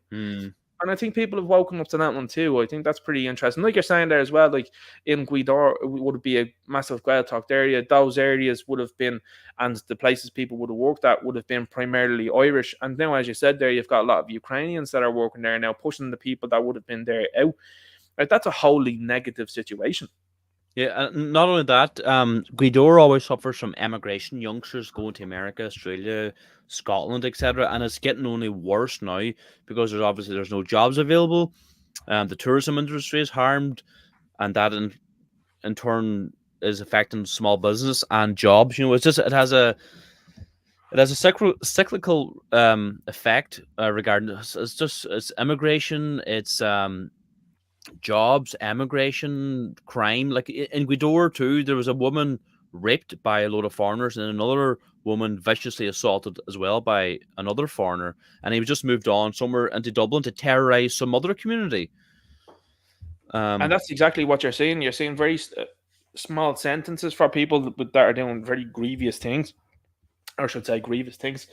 And I think people have woken up to that one too. I think that's pretty interesting. Like you're saying there as well, like in Guidor, it would be a massive Gaeltacht area. Those areas would have been, and the places people would have worked at would have been primarily Irish. And now, as you said there, you've got a lot of Ukrainians that are working there now, pushing the people that would have been there out. Like, that's a wholly negative situation. Yeah, not only that, Guidor always suffers from emigration, youngsters going to America, Australia, Scotland, etc., and it's getting only worse now because there's no jobs available. The tourism industry is harmed, and that in turn is affecting small business and jobs. It's just it has a cyclical effect regarding this. It's immigration, it's jobs, emigration, crime. Like in Guidor too, there was a woman raped by a load of foreigners, and another woman viciously assaulted as well by another foreigner. And he was just moved on somewhere into Dublin to terrorize some other community. And that's exactly what you're seeing. You're seeing very small sentences for people that are doing very grievous things, or I should say grievous things,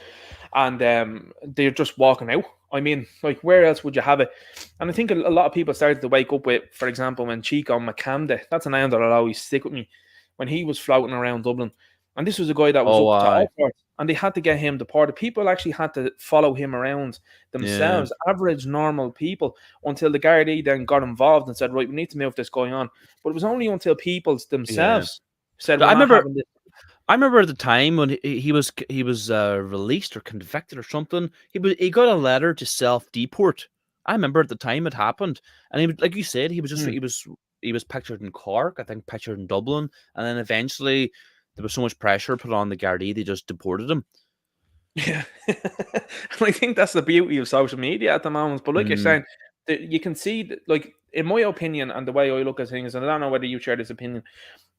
and they're just walking out. I mean, like, where else would you have it? And I think a lot of people started to wake up with, for example, when Chico McCamde, that's a name that'll always stick with me, when he was floating around Dublin. And this was a guy that was Oh, up to I all sorts, and they had to get him deported. People actually had to follow him around yeah, themselves, average, normal people, until the Gardaí then got involved and said, right, we need to move this guy on. But it was only until people yeah. themselves said, I we're not remember having this. I remember at the time when he was released or convicted or something. He got a letter to self deport. I remember at the time it happened, and like you said, Hmm. he was pictured in Cork, I think pictured in Dublin, and then eventually there was so much pressure put on the Gardaí, they just deported him. Yeah. And I think that's the beauty of social media at the moment. But like you're Mm, saying, you can see that, like, in my opinion, and the way I look at things, and I don't know whether you share this opinion,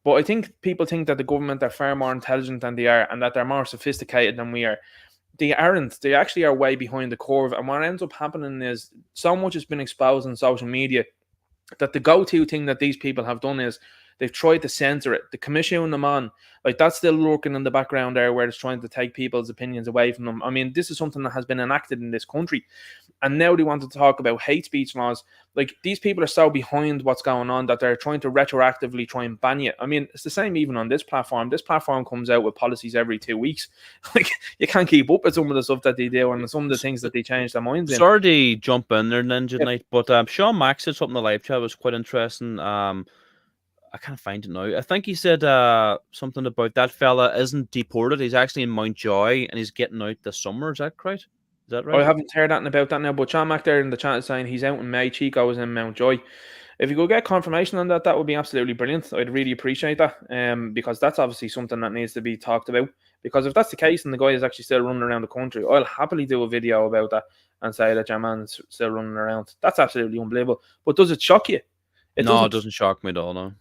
but I think people think that the government are far more intelligent than they are, and that they're more sophisticated than we are. They aren't. They actually are way behind the curve. And what ends up happening is so much has been exposed on social media that the go-to thing that these people have done is they've tried to censor it. The commission them on, like, that's still lurking in the background there, where it's trying to take people's opinions away from them. I mean, this is something that has been enacted in this country, and now they want to talk about hate speech laws. Like, these people are so behind what's going on that they're trying to retroactively try and ban you. I mean, it's the same even on this platform. This platform comes out with policies every 2 weeks. Like, you can't keep up with some of the stuff that they do and some of the s- things that they change their minds in. Sorry to jump in there, Ninja Yeah. Knight, but Sean Max said something in the live chat was quite interesting. I can't find it now. I think he said something about that fella isn't deported. He's actually in Mountjoy and he's getting out this summer. Is that correct? Is that I right? haven't heard anything about that now, but Sean Mac there in the chat is saying he's out in May. Chico is in Mountjoy. If you could get confirmation on that, that would be absolutely brilliant. I'd really appreciate that, because that's obviously something that needs to be talked about. Because if that's the case and the guy is actually still running around the country, I'll happily do a video about that and say that your man's still running around. That's absolutely unbelievable. But does it shock you? It No, it doesn't. doesn't shock me at all. No.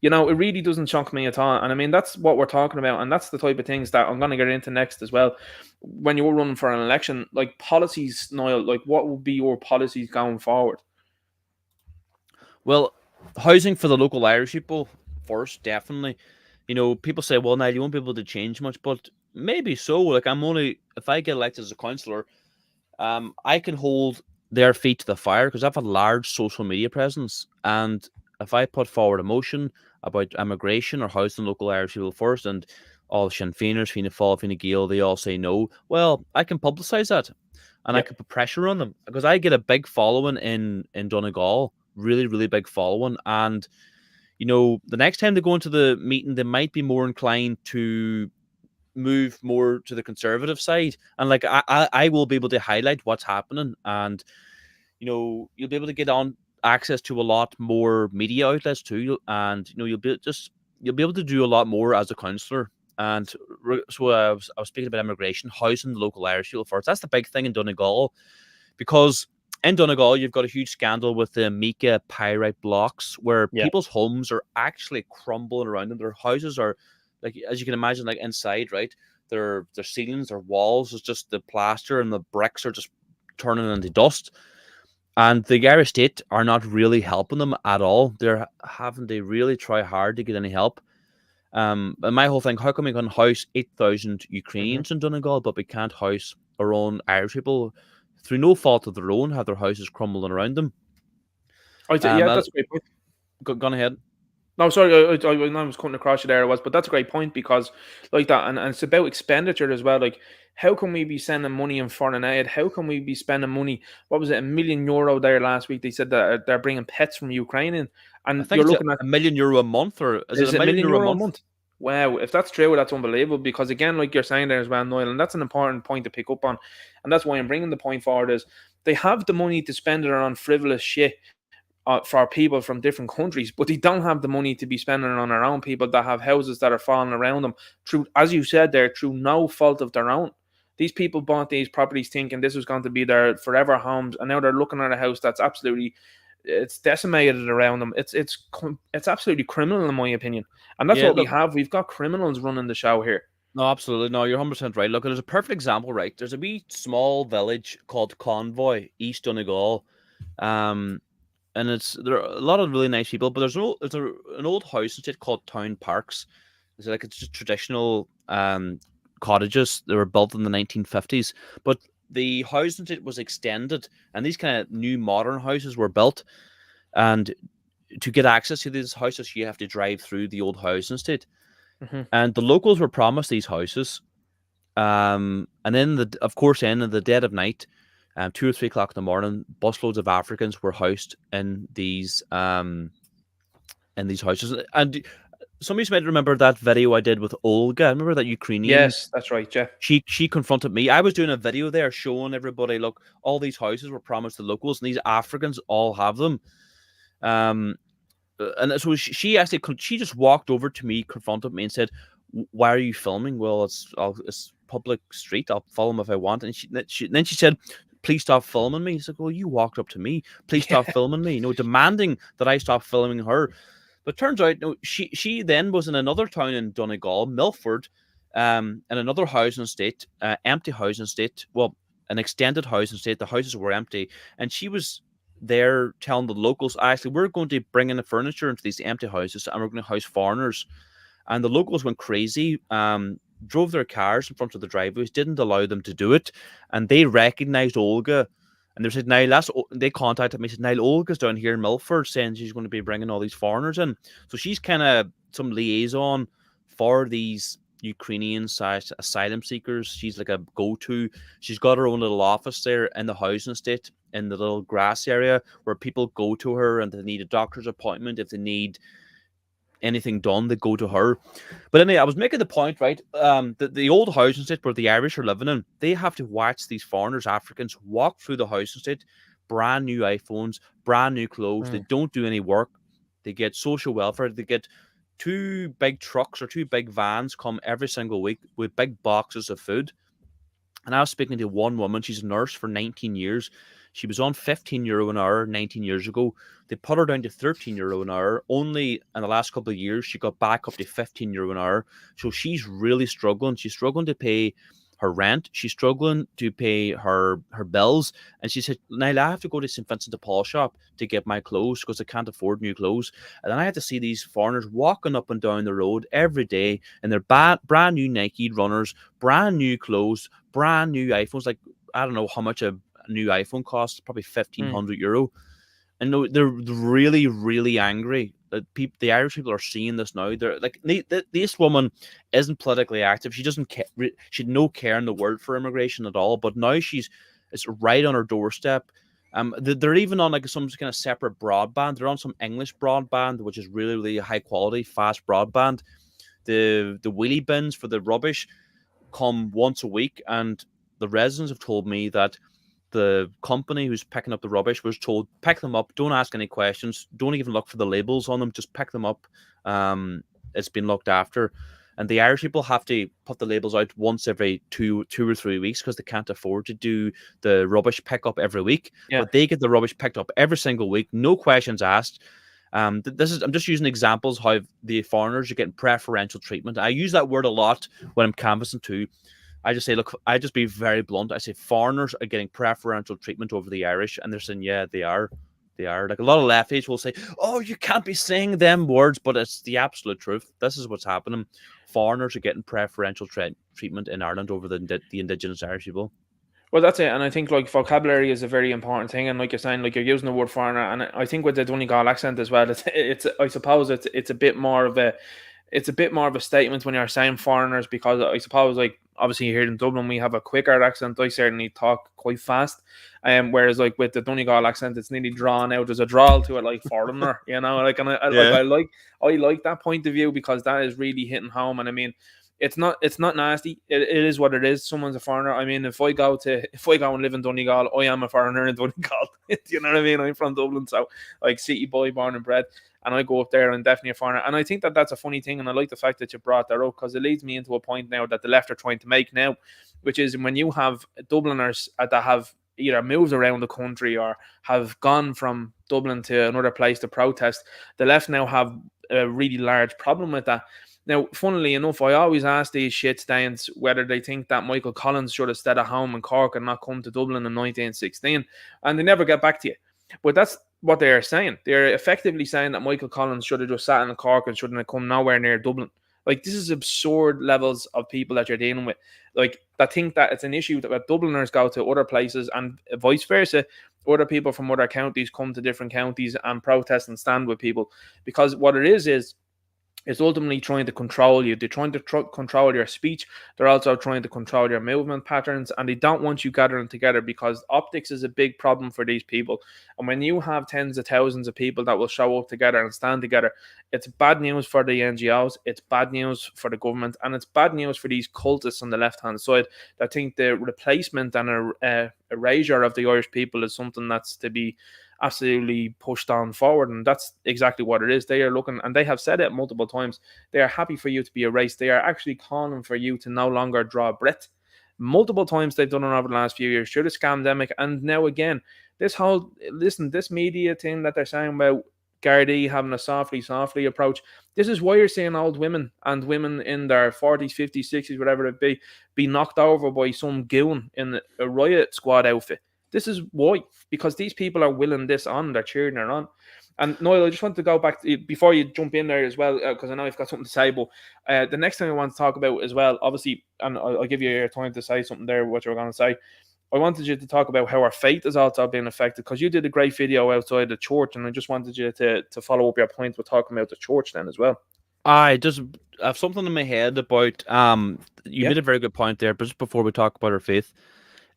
It really doesn't shock me at all. And I mean, that's what we're talking about. And that's the type of things that I'm going to get into next as well. When you're running for an election, like policies, Niall, like, what would be your policies going forward? Well, housing for the local Irish people first, definitely. People say, well, now you won't be able to change much, but maybe so. Like, if I get elected as a councillor, I can hold their feet to the fire because I have a large social media presence. And if I put forward a motion about immigration or housing local Irish people first, and all the Sinn Féiners, Fianna Fáil, Fine Gael, they all say no, well, I can publicise that and I Yep. can put pressure on them because I get a big following in Donegal, really, really big following. And, the next time they go into the meeting, they might be more inclined to move more to the conservative side, and like I will be able to highlight what's happening, and you'll be able to get on access to a lot more media outlets too, and you'll be able to do a lot more as a councillor. And so I was speaking about immigration, housing the local Irish people first. That's the big thing in Donegal, because in Donegal you've got a huge scandal with the Mica pyrite blocks where Yeah. people's homes are actually crumbling around them. Their houses are, like, as you can imagine, like inside, right? Their ceilings, their walls is just the plaster, and the bricks are just turning into dust. And the Irish state are not really helping them at all. They're having to really try hard to get any help. And my whole thing: how come we can house 8,000 Hmm. Ukrainians in Donegal, but we can't house our own Irish people through no fault of their own? Have their houses crumbling around them? Yeah, Uh, that's a great point. gone ahead. No, sorry, I was cutting across you there. I was, but that's a great point because, like that, and it's about expenditure as well. Like, how can we be sending money in foreign aid? How can we be spending money? What was it, €1 million there last week? They said that they're bringing pets from Ukraine in, I and think you're it's looking at, €1 million a month, or is it a is it a million million euro a euro a month? month? Wow, if that's true, that's unbelievable. Because again, like you're saying there as well, Noel, and that's an important point to pick up on, and that's why I'm bringing the point forward is they have the money to spend it on frivolous shit for people from different countries, but they don't have the money to be spending it on their own people that have houses that are falling around them through, as you said there, through no fault of their own. These people bought these properties thinking this was going to be their forever homes, and now they're looking at a house that's absolutely it's decimated around them. It's absolutely criminal in my opinion, and that's Yeah, what we look, have. We've got criminals running the show here. no, absolutely. No, you're 100% right. Look, there's a perfect example, right? There's a wee small village called Convoy, East Donegal. Um, and there are a lot of really nice people, but an old house estate called Town Parks. It's just traditional cottages that were built in the 1950s. But the house estate was extended, and these kind of new modern houses were built. And to get access to these houses, you have to drive through the old house estate. Hmm. And the locals were promised these houses. And then, of course, then in the dead of night, 2 or 3 o'clock in the morning, busloads of Africans were housed in these houses. And some of you might remember that video I did with Olga. Remember that Ukrainian? Yes, that's right, Jeff. She confronted me. I was doing a video there showing everybody, look, all these houses were promised the locals, and these Africans all have them. And so she actually she just walked over to me, confronted me, and said, "Why are you filming?" Well, it's public street. I'll film if I want. And then she said, "Please stop filming me." He's like, "Well, you walked up to me. Please Yeah. stop filming me." Demanding that I stop filming her. But turns out, she then was in another town in Donegal, Milford, in another housing estate, empty housing estate. Well, an extended housing estate. The houses were empty, and she was there telling the locals, actually, we're going to bring in the furniture into these empty houses, and we're going to house foreigners. And the locals went crazy, drove their cars in front of the driveways, didn't allow them to do it, and they recognized Olga. And they said, Niall, they contacted me, said, Niall, Olga's down here in Milford saying she's going to be bringing all these foreigners in. So she's kind of some liaison for these Ukrainian asylum seekers. She's like a go-to. She's got her own little office there in the housing estate, in the little grass area, where people go to her and they need a doctor's appointment. If they need anything done, they go to her. But anyway, I was making the point, right? The old housing estate where the Irish are living in, they have to watch these foreigners, Africans, walk through the housing estate, brand new iPhones, brand new clothes. They don't do any work. They get social welfare. They get 2 big trucks or 2 big vans come every single week with big boxes of food. And I was speaking to one woman, she's a nurse for 19 years. She was on €15 an hour 19 years ago. They put her down to €13 an hour. Only in the last couple of years, she got back up to €15 an hour. So she's really struggling. She's struggling to pay her rent. She's struggling to pay her bills. And she said, Niall, I have to go to St. Vincent de Paul shop to get my clothes because I can't afford new clothes. And then I had to see these foreigners walking up and down the road every day in their brand new Nike runners, brand new clothes, brand new iPhones. Like, I don't know how much a new iPhone costs, probably €1,500. And no, they're really, really angry that the Irish people are seeing this now. They're like, this woman isn't politically active. She doesn't care. She had no care in the world for immigration at all. But now it's right on her doorstep. They're even on like some kind of separate broadband. They're on some English broadband, which is really, really high quality, fast broadband. The wheelie bins for the rubbish come once a week, and the residents have told me that the company who's picking up the rubbish was told, pick them up, don't ask any questions, don't even look for the labels on them, just pick them up. It's been looked after. And the Irish people have to put the labels out once every two or 3 weeks because they can't afford to do the rubbish pickup every week. Yeah. But they get the rubbish picked up every single week, no questions asked. I'm just using examples how the foreigners are getting preferential treatment. I use that word a lot when I'm canvassing too. I just say, look, I just be very blunt. I say foreigners are getting preferential treatment over the Irish, and they're saying, yeah, they are. They are. Like a lot of lefties will say, oh, you can't be saying them words, but it's the absolute truth. This is what's happening. Foreigners are getting preferential treatment in Ireland over the Indigenous Irish people. Well, that's it, and I think like vocabulary is a very important thing, and like you're saying, like you're using the word foreigner, and I think with the Donegal accent as well, it's I suppose it's a bit more of a statement when you're saying foreigners, because I suppose like obviously here in Dublin we have a quicker accent. I certainly talk quite fast, whereas like with the Donegal accent it's nearly drawn out. There's a drawl to it, like foreigner, like, and Yeah. I like that point of view, because that is really hitting home. And I mean, it's not nasty. It is what it is. Someone's a foreigner. I mean, if I go and live in Donegal, I am a foreigner in Donegal. You know what I mean? I'm from Dublin, so like city boy, born and bred, and I go up there and definitely a foreigner. And I think that that's a funny thing, and I like the fact that you brought that up, because it leads me into a point now that the left are trying to make now, which is when you have Dubliners that have either moved around the country or have gone from Dublin to another place to protest, the left now have a really large problem with that. Now, funnily enough, I always ask these shit stains whether they think that Michael Collins should have stayed at home in Cork and not come to Dublin in 1916, and they never get back to you. But that's what they're saying. They're effectively saying that Michael Collins should have just sat in Cork and shouldn't have come nowhere near Dublin. Like, this is absurd levels of people that you're dealing with. Like, that think that it's an issue that Dubliners go to other places and vice versa. Other people from other counties come to different counties and protest and stand with people, because what it is it's ultimately trying to control you. They're trying to control your speech. They're also trying to control your movement patterns, and they don't want you gathering together, because optics is a big problem for these people. And when you have tens of thousands of people that will show up together and stand together, it's bad news for the NGOs, it's bad news for the government, and it's bad news for these cultists on the left-hand side that think the replacement and erasure of the Irish people is something that's to be absolutely pushed on forward. And that's exactly what it is. They are looking, and they have said it multiple times, they are happy for you to be erased. They are actually calling for you to no longer draw breath. Multiple times they've done it over the last few years through the scamdemic, and now again this media thing that they're saying about Gardaí having a softly approach. This is why you're seeing old women and women in their 40s, 50s, 60s, whatever it be knocked over by some goon in a riot squad outfit. This is why, because these people are willing this on, they're cheering it on. And Niall, I just want to go back before you jump in there as well, because I know you've got something to say. But the next thing I want to talk about as well, obviously, and I'll give you your time to say something there, what you're going to say. I wanted you to talk about how our faith has also been affected, because you did a great video outside the church, and I just wanted you to follow up your point with talking about the church then as well. I just have something in my head about you Yeah. made a very good point there, but just before we talk about our faith,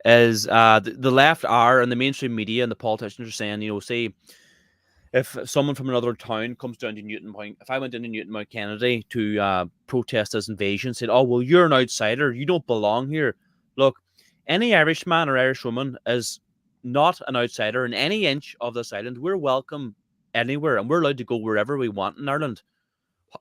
is the left are, and the mainstream media and the politicians are saying, say if someone from another town comes down to Newtonmount, if I went into Newtonmount Kennedy to protest this invasion, said, "Oh well, you're an outsider, you don't belong here." Look, any Irishman or Irish woman is not an outsider in any inch of this island. We're welcome anywhere, and we're allowed to go wherever we want in Ireland.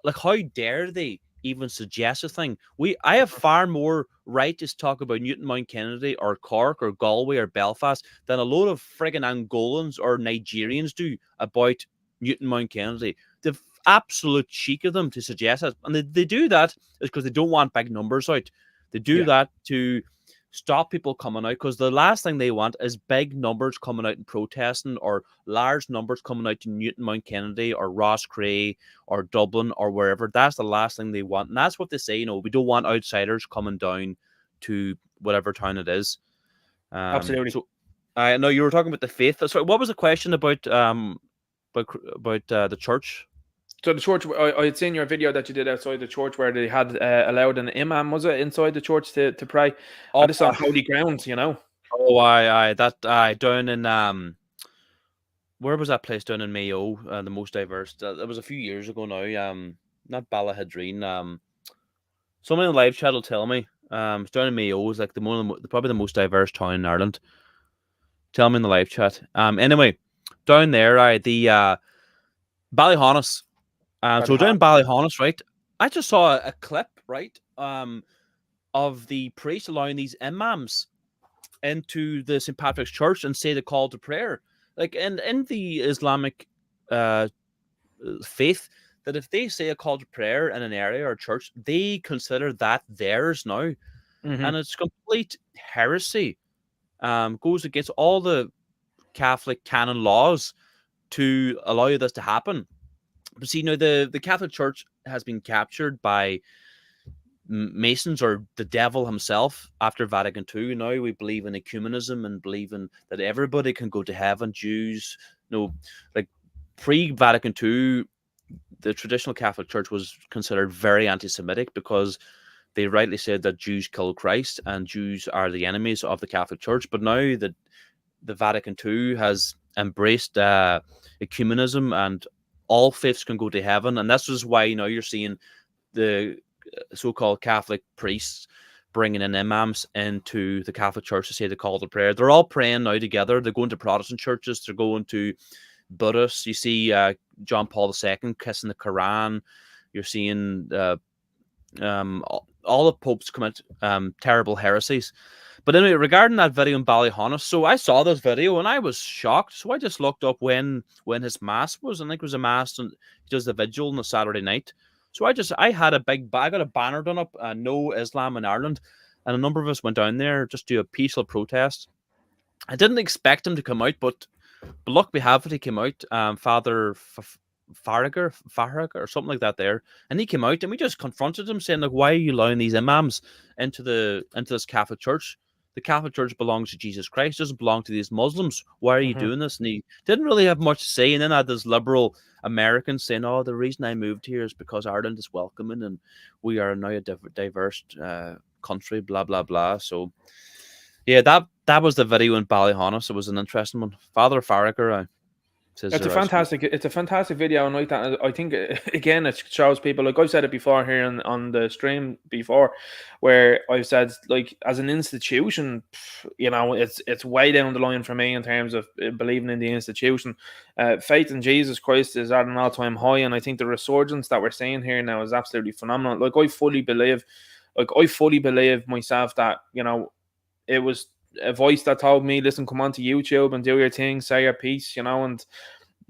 Like, how dare they even suggest a thing? I have far more right to talk about Newtonmount Kennedy or Cork or Galway or Belfast than a load of friggin' Angolans or Nigerians do about Newtonmount Kennedy. The absolute cheek of them to suggest that. And they do that is because they don't want big numbers out. They do that to stop people coming out, because the last thing they want is big numbers coming out and protesting, or large numbers coming out to Newtonmount Kennedy or Rosscray or Dublin or wherever. That's the last thing they want. And that's what they say, we don't want outsiders coming down to whatever town it is. Absolutely. So I know you were talking about the faith. Sorry, what was the question about the church? So the church, I had seen your video that you did outside the church where they had allowed an imam, was it, inside the church to pray? Oh, And this on holy grounds, Oh, that down in where was that place down in Mayo? The most diverse. That was a few years ago now. Not Ballahadreen. Someone in the live chat will tell me. It's down in Mayo. It's like probably the most diverse town in Ireland. Tell me in the live chat. Anyway, down there, the Ballyhonus. So down in Ballyhonus, right? I just saw a clip, right? Of the priest allowing these imams into the St. Patrick's Church and say the call to prayer. Like in the Islamic faith, that if they say a call to prayer in an area or church, they consider that theirs now. And it's complete heresy. Goes against all the Catholic canon laws to allow this to happen. But see, now the Catholic Church has been captured by Masons are the devil himself after Vatican II. Now we believe in ecumenism and believing that everybody can go to heaven. Jews, like pre-Vatican II, the traditional Catholic Church was considered very anti-Semitic because they rightly said that Jews kill Christ and Jews are the enemies of the Catholic Church. But now that the Vatican II has embraced ecumenism and all faiths can go to heaven, and this is why now you're seeing the so-called Catholic priests bringing in imams into the Catholic Church to say the call to prayer. They're all praying now together. They're going to Protestant churches. They're going to Buddhists. You see John Paul II kissing the Quran. You're seeing all the popes commit terrible heresies. But anyway, regarding that video in Ballyhonus, so I saw this video and I was shocked. So I just looked up when his mass was. I think it was a mass, and he does the vigil on a Saturday night. So I had a big bag, I got a banner done up, no Islam in Ireland, and a number of us went down there just to do a peaceful protest. I didn't expect him to come out, but luck we have it, he came out, Father Farragher or something like that there, and he came out and we just confronted him, saying like, why are you allowing these imams into this Catholic Church? The Catholic Church belongs to Jesus Christ, doesn't belong to these Muslims. Why are you doing this? And he didn't really have much to say. And then I had this liberal American saying, "Oh, the reason I moved here is because Ireland is welcoming and we are now a diverse country." Blah blah blah. So yeah, that was the video in Ballyhonus. It was an interesting one. Father Farragher. It's a fantastic video, and like that, I think again it shows people, like I've said it before here on the stream before, where I've said, like, as an institution, it's way down the line for me in terms of believing in the institution. Faith in Jesus Christ is at an all-time high, and I think the resurgence that we're seeing here now is absolutely phenomenal. Like I fully believe myself that it was a voice that told me, listen, come on to YouTube and do your thing, say your piece, and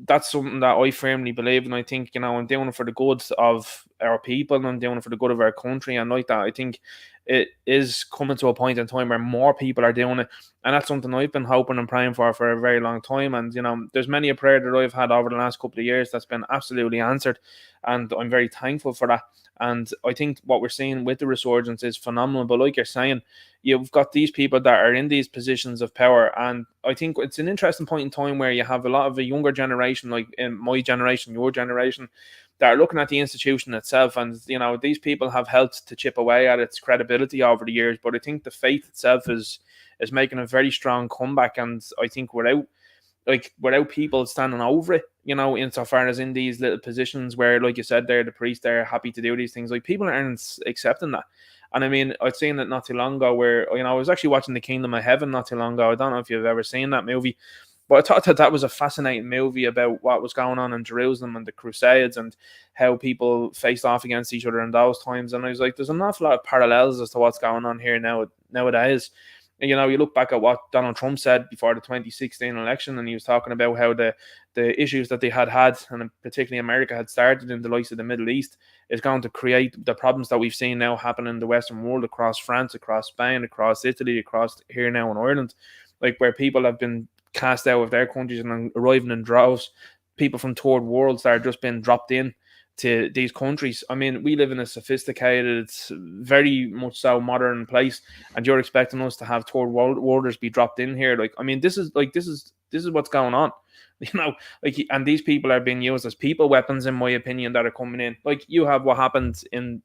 that's something that I firmly believe in. I think, I'm doing it for the good of our people, and I'm doing it for the good of our country. And like that, I think it is coming to a point in time where more people are doing it. And that's something I've been hoping and praying for a very long time. And, there's many a prayer that I've had over the last couple of years that's been absolutely answered. And I'm very thankful for that. And I think what we're seeing with the resurgence is phenomenal. But like you're saying, you've got these people that are in these positions of power. And I think it's an interesting point in time where you have a lot of a younger generation, like in my generation, your generation, that are looking at the institution itself. And, these people have helped to chip away at its credibility over the years. But I think the faith itself is making a very strong comeback. And I think without people standing over it, insofar as in these little positions where, like you said there, the priests, they're happy to do these things, like people aren't accepting that. And I mean, I'd seen it not too long ago where, I was actually watching The Kingdom of Heaven not too long ago. I don't know if you've ever seen that movie, but I thought that was a fascinating movie about what was going on in Jerusalem and the Crusades and how people faced off against each other in those times. And I was like, there's an awful lot of parallels as to what's going on here nowadays. You look back at what Donald Trump said before the 2016 election, and he was talking about how the issues that they had, and particularly America had started in the likes of the Middle East, is going to create the problems that we've seen now happen in the Western world, across France, across Spain, across Italy, across here now in Ireland, like where people have been cast out of their countries and arriving in droves. People from third worlds that are just being dropped in to these countries. I mean, we live in a sophisticated, very much so modern place, and you're expecting us to have third worlders be dropped in here. Like, I mean, this is what's going on, and these people are being used as people weapons, in my opinion, that are coming in. Like, you have what happened in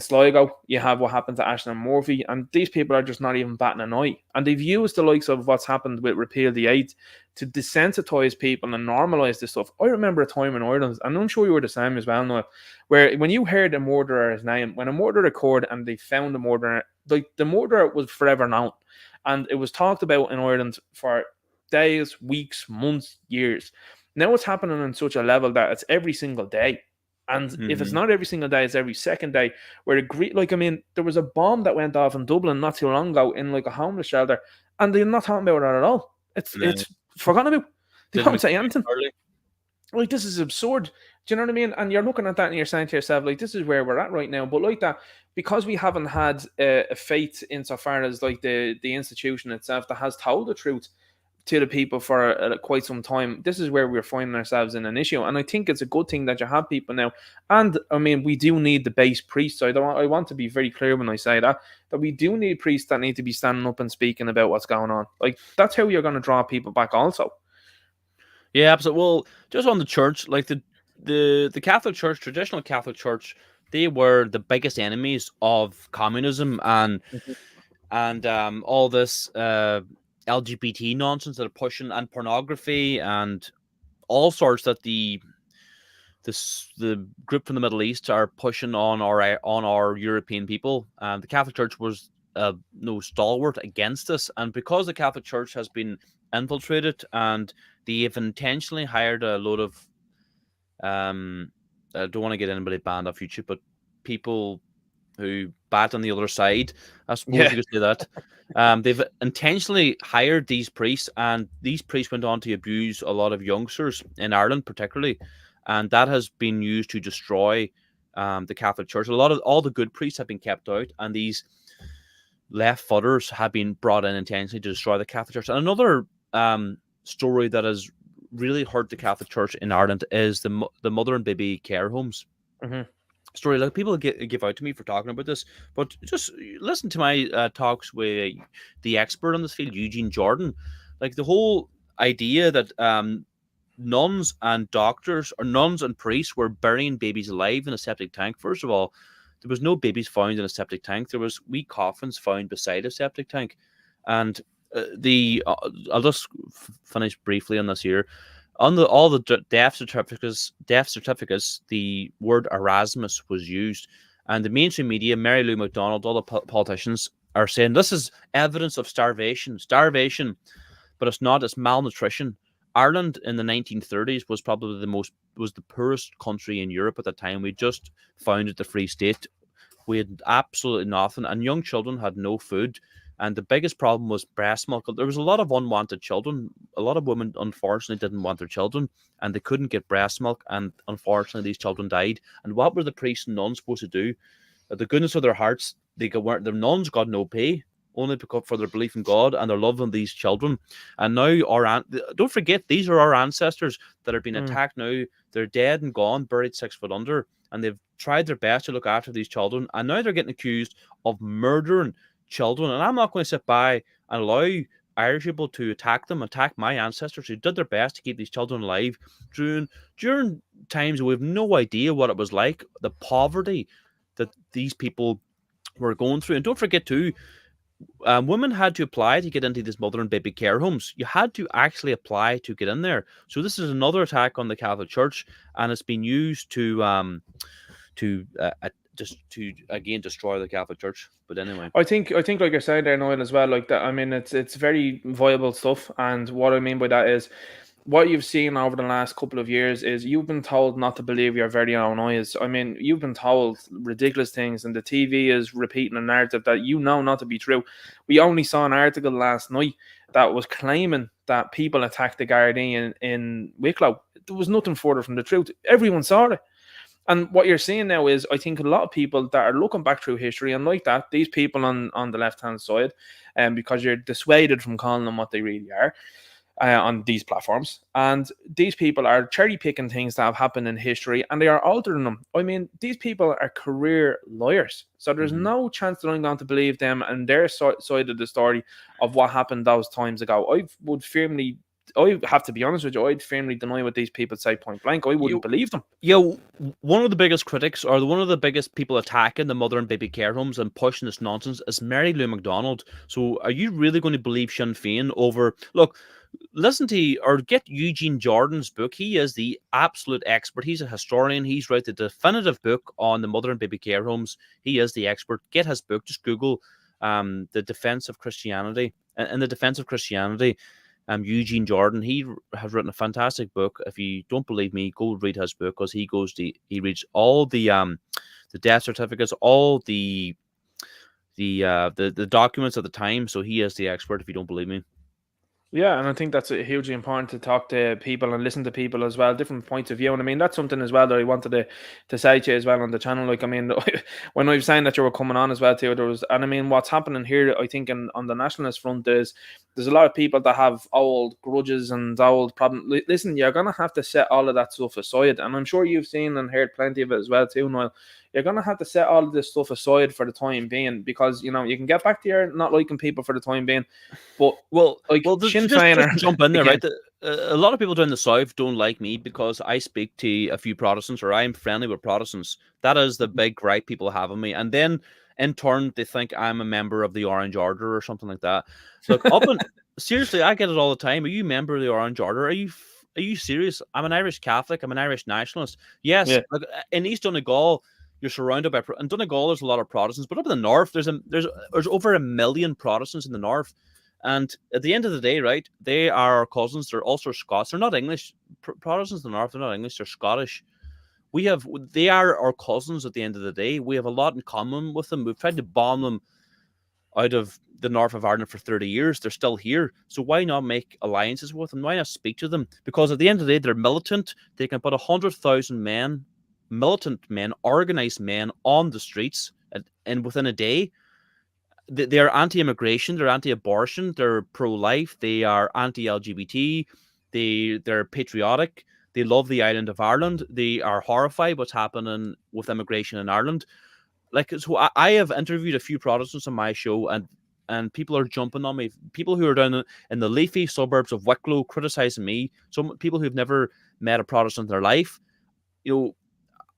Sligo, you have what happened to Ashton and Murphy, and these people are just not even batting an eye. And they've used the likes of what's happened with Repeal the 8 to desensitize people and normalize this stuff. I remember a time in Ireland, and I'm sure you were the same as well, Noel, where when you heard a murderer's name, when a murder occurred and they found the murderer, like, the murderer was forever known. And it was talked about in Ireland for days, weeks, months, years. Now it's happening on such a level that it's every single day. And if it's not every single day, it's every second day. Where there was a bomb that went off in Dublin not too long ago in like a homeless shelter, and they're not talking about it at all. It's forgotten about. They don't say anything. Like, this is absurd. Do you know what I mean? And you're looking at that and you're saying to yourself, like, this is where we're at right now. But like that, because we haven't had a faith insofar as like the institution itself that has told the truth, to the people for quite some time, this is where we're finding ourselves in an issue. And I think it's a good thing that you have people now. And I mean, we do need the base priests. I want to be very clear when I say that we do need priests that need to be standing up and speaking about what's going on. Like, that's how you're going to draw people back also. Yeah, absolutely. Well, just on the church, like the Catholic Church, traditional Catholic Church, they were the biggest enemies of communism and all this LGBT nonsense that are pushing, and pornography and all sorts that the group from the Middle East are pushing on our European people. The Catholic Church was no stalwart against this, and because the Catholic Church has been infiltrated and they've intentionally hired a load of I don't want to get anybody banned off YouTube, but people who bat on the other side, I suppose you could say that. They've intentionally hired these priests, and these priests went on to abuse a lot of youngsters in Ireland, particularly, and that has been used to destroy the Catholic Church. All the good priests have been kept out, and these left footers have been brought in intentionally to destroy the Catholic Church. And another story that has really hurt the Catholic Church in Ireland is the mother and baby care homes. Mm-hmm. Story. Like, people give out to me for talking about this, but just listen to my talks with the expert on this field, Eugene Jordan. Like, the whole idea that nuns and doctors, or nuns and priests, were burying babies alive in a septic tank. First of all, there was no babies found in a septic tank. There was wee coffins found beside a septic tank. And I'll just finish briefly on this here. On all the death certificates, the word Erasmus was used, and the mainstream media, Mary Lou McDonald, all the politicians are saying this is evidence of starvation, but it's not. It's malnutrition. Ireland in the 1930s was probably the poorest country in Europe at the time. We just founded the Free State. We had absolutely nothing, and young children had no food. And the biggest problem was breast milk. There was a lot of unwanted children. A lot of women, unfortunately, didn't want their children, and they couldn't get breast milk. And unfortunately, these children died. And what were the priests and nuns supposed to do? At the goodness of their hearts, the nuns got no pay, only because for their belief in God and their love of these children. And now don't forget, these are our ancestors that are being attacked now. They're dead and gone, buried 6 foot under, and they've tried their best to look after these children. And now they're getting accused of murdering children. And I'm not going to sit by and allow Irish people to attack my ancestors who did their best to keep these children alive during times we have no idea what it was like, the poverty that these people were going through. And don't forget too, women had to apply to get into these mother and baby care homes. You had to actually apply to get in there. So this is another attack on the Catholic Church, and it's been used to again destroy the Catholic Church. But anyway, I think like I said there, Noel, as well, like that. I mean, it's very viable stuff, and what I mean by that is, what you've seen over the last couple of years is you've been told not to believe your very own eyes. I mean, you've been told ridiculous things, and the TV is repeating a narrative that you know not to be true. We only saw an article last night that was claiming that people attacked the Gardaí in Wicklow. There was nothing further from the truth. Everyone saw it. And what you're seeing now is, I think a lot of people that are looking back through history, and like that, these people on the left-hand side, because you're dissuaded from calling them what they really are, on these platforms. And these people are cherry-picking things that have happened in history, and they are altering them. I mean, these people are career lawyers. So there's no chance that I'm going to believe them and their side of the story of what happened those times ago. I have to be honest with you, I'd firmly deny what these people say point blank. I wouldn't believe them. One of the biggest critics, or one of the biggest people attacking the mother and baby care homes and pushing this nonsense, is Mary Lou McDonald. So are you really going to believe Sinn Féin over... Look, listen to or get Eugene Jordan's book. He is the absolute expert. He's a historian. He's wrote the definitive book on the mother and baby care homes. He is the expert. Get his book. Just Google the defense of Christianity. In the defense of Christianity, Eugene Jordan, he has written a fantastic book. If you don't believe me, go read his book, because he reads all the death certificates, all the documents at the time. So he is the expert, if you don't believe me. Yeah, and I think that's hugely important to talk to people and listen to people as well, different points of view. And I mean, that's something as well that I wanted to say to you as well on the channel. Like, I mean, when I was saying that you were coming on as well, too, there was, and I mean, what's happening here, I think, on the nationalist front is there's a lot of people that have old grudges and old problems. Listen, you're gonna have to set all of that stuff aside, and I'm sure you've seen and heard plenty of it as well, too, Noel. You're gonna have to set all of this stuff aside for the time being because you can get back to your not liking people for the time being, but Well, like well, Sinn just Féin just are to jump in there, again. right? A lot of people down the south don't like me because I speak to a few Protestants, or I'm friendly with Protestants. That is the big gripe people have of me, and then in turn they think I'm a member of the Orange Order or something like that. Look, seriously, I get it all the time. Are you a member of the Orange Order? Are you serious? I'm an Irish Catholic. I'm an Irish nationalist. Yes, Yeah, like in East Donegal, you're surrounded by in Donegal. There's a lot of Protestants, but up in the north, there's over 1 million Protestants in the north. And at the end of the day, right, they are our cousins. They're also Scots. They're not English. Protestants in the north, they're not English. They're Scottish. They are our cousins at the end of the day. We have a lot in common with them. We've tried to bomb them out of the north of Ireland for 30 years. They're still here. So why not make alliances with them? Why not speak to them? Because at the end of the day, they're militant. They can put 100,000 men, militant men, organized men on the streets and within a day. They're anti-immigration, they're anti-abortion, they're pro-life, they are anti-LGBT, they're patriotic, they love the island of Ireland, they are horrified what's happening with immigration in Ireland. Like, so I have interviewed a few Protestants on my show, and people are jumping on me. People who are down in the leafy suburbs of Wicklow criticizing me. Some people who've never met a Protestant in their life. You know,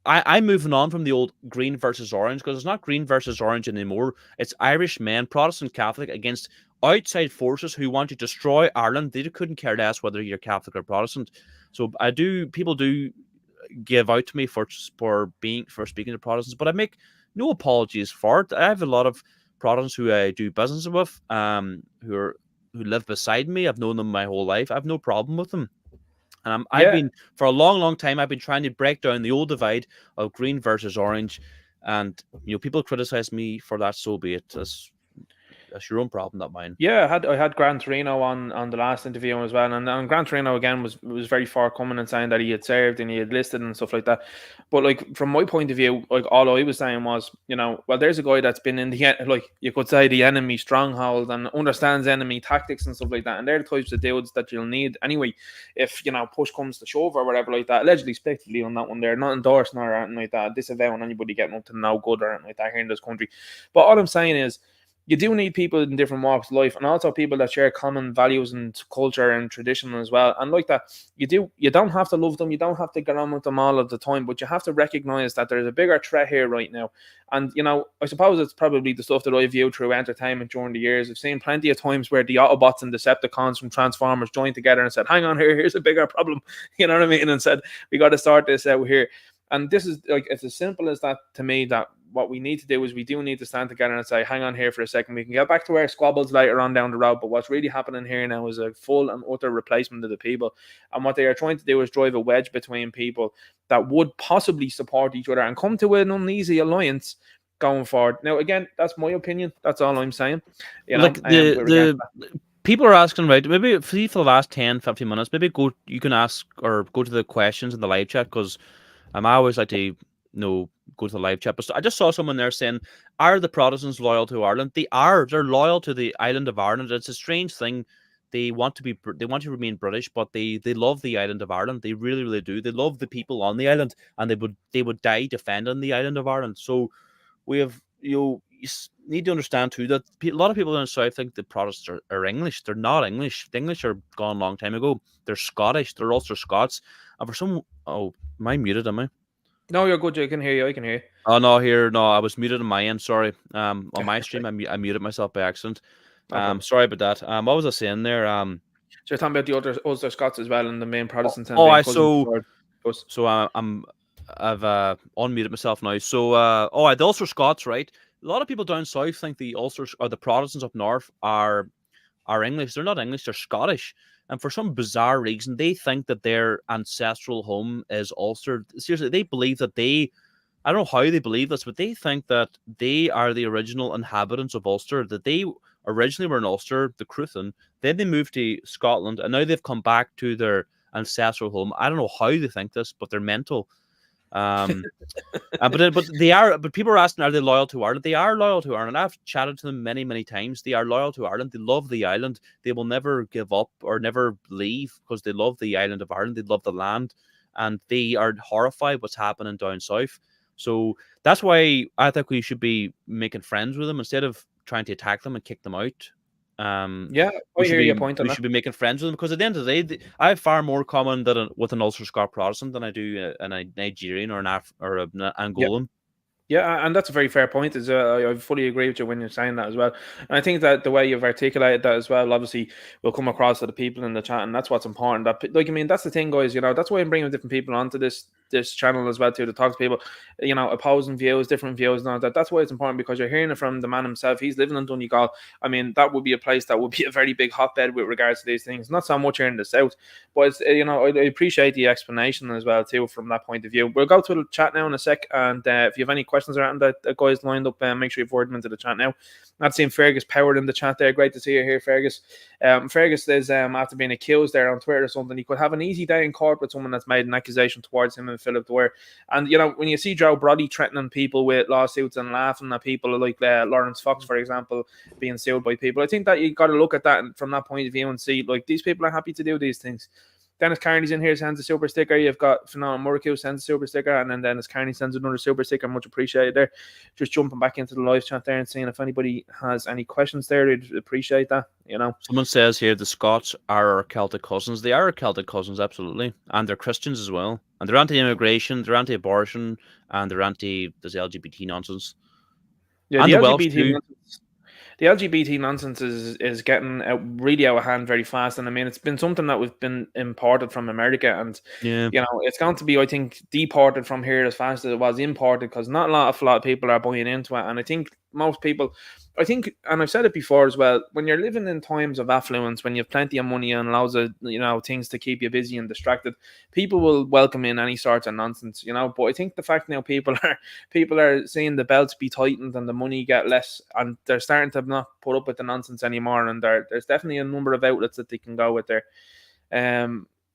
I'm moving on from the old green versus orange, because it's not green versus orange anymore. It's Irish men, Protestant Catholic, against outside forces who want to destroy Ireland. They couldn't care less whether you're Catholic or Protestant. So people do give out to me for speaking to Protestants, but I make no apologies for it. I have a lot of Protestants who I do business with, who live beside me. I've known them my whole life. I have no problem with them. And I've yeah, been, for a long, long time, I've been trying to break down the old divide of green versus orange. And, people criticize me for that, so be it. That's your own problem, not mine. yeah. I had Gran Torino on the last interview as well, and Gran Torino again was very forthcoming and saying that he had served and he had listed and stuff like that. But like from my point of view, like all I was saying was, well, there's a guy that's been in like you could say the enemy stronghold and understands enemy tactics and stuff like that, and they're the types of dudes that you'll need anyway. If push comes to shove or whatever like that, allegedly, speculatively on that one, they're not endorsing or anything like that, disavowing anybody getting up to no good or anything like that here in this country. But all I'm saying is, you do need people in different walks of life and also people that share common values and culture and tradition as well. And like that, you don't have to love them, you don't have to get on with them all of the time, but you have to recognize that there's a bigger threat here right now. And I suppose it's probably the stuff that I viewed through entertainment during the years. I've seen plenty of times where the Autobots and Decepticons from Transformers joined together and said, hang on here, here's a bigger problem. You know what I mean? And said, we got to sort this out here. And this is like, it's as simple as that to me, that what we need to do is we do need to stand together and say, hang on here for a second. We can get back to our squabbles later on down the road. But what's really happening here now is a full and utter replacement of the people. And what they are trying to do is drive a wedge between people that would possibly support each other and come to an uneasy alliance going forward. Now, again, that's my opinion. That's all I'm saying. Like, With regards to that. people are asking, right? Maybe for the last 10, 15 minutes, maybe you can ask or go to the questions in the live chat, because I always like to go to the live chat. But I just saw someone there saying, "Are the Protestants loyal to Ireland?" They are. They're loyal to the island of Ireland. It's a strange thing. They want to remain British, but they love the island of Ireland. They really, really do. They love the people on the island, and they would die defending the island of Ireland. So we have need to understand too that a lot of people in the south think the Protestants are English. They're not English. The English are gone a long time ago. They're Scottish. They're also Scots. And for some, oh, am I muted? Am I? No, you're good. I can hear you. I can hear you. Oh no, I was muted on my end. Sorry. On my stream, I muted myself by accident. No problem. Sorry about that. What was I saying there? So you're talking about the other Ulster Scots as well, and the main Protestants and Oh, being I cousins so or us. so I've unmuted myself now. So the Ulster Scots, right? A lot of people down south think the Ulsters or the Protestants up north are English. They're not English. They're Scottish. And for some bizarre reason, they think that their ancestral home is Ulster. Seriously, they believe that I don't know how they believe this, but they think that they are the original inhabitants of Ulster, that they originally were in Ulster, the Cruthin. Then they moved to Scotland, and now they've come back to their ancestral home. I don't know how they think this, but they're mental. But they are. But people are asking, are they loyal to Ireland? They are loyal to Ireland. I've chatted to them many times. They are loyal to Ireland. They love the island. They will never give up or never leave because they love the island of Ireland. They love the land, and they are horrified what's happening down south. So that's why I think we should be making friends with them instead of trying to attack them and kick them out. Yeah, I hear your point on We that. should be making friends with them because at the end of the day, I have far more common with an Ulster Scot Protestant than I do a Nigerian or an Angolan. Yeah, and that's a very fair point. I fully agree with you when you're saying that as well. And I think that the way you've articulated that as well, obviously, will come across to the people in the chat, and that's what's important. That, like, I mean, that's the thing, guys. That's why I'm bringing different people onto this channel as well too, to talk to people. Opposing views, different views, and all that. That's why it's important because you're hearing it from the man himself. He's living in Donegal. I mean, that would be a place that would be a very big hotbed with regards to these things. Not so much here in the south, but it's, I appreciate the explanation as well too from that point of view. We'll go to the chat now in a sec, and if you have any questions around that, guys lined up, make sure you forward them into the chat now. Not seeing Fergus Powered in the chat there. Great to see you here, Fergus. Fergus says after being accused there on Twitter or something, he could have an easy day in court with someone that's made an accusation towards him and Philip Dwyer. And when you see Joe Brody threatening people with lawsuits and laughing at people like Lawrence Fox, for example, being sued by people, I think that you got to look at that from that point of view and see, like, these people are happy to do these things. Dennis Carney's in here, sends a super sticker. You've got Fernando Muraku sends a super sticker, and then Dennis Carney sends another super sticker. Much appreciated there. Just jumping back into the live chat there and seeing if anybody has any questions there. I'd appreciate that. Someone says here the Scots are our Celtic cousins. They are our Celtic cousins, absolutely, and they're Christians as well. And they're anti-immigration, they're anti-abortion, and they're anti this LGBT nonsense. Yeah, and the LGBT nonsense. The LGBT nonsense is getting really out of hand very fast, and I mean, it's been something that we've been imported from America, and it's going to be, I think, deported from here as fast as it was imported, because not a lot of people are buying into it, and I think most people, and I've said it before as well, when you're living in times of affluence, when you have plenty of money and loads of things to keep you busy and distracted, people will welcome in any sorts of nonsense, But I think the fact now people are seeing the belts be tightened and the money get less, and they're starting to not put up with the nonsense anymore. And there's definitely a number of outlets that they can go with there.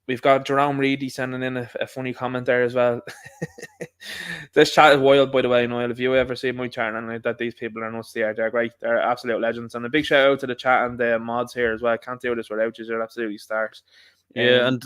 We've got Jerome Reedy sending in a funny comment there as well. This chat is wild, by the way, Noel. If you ever see my chat and that, these people are nuts. They're great. They're absolute legends. And a big shout out to the chat and the mods here as well. I can't do this without you. You're absolutely stars. Yeah, and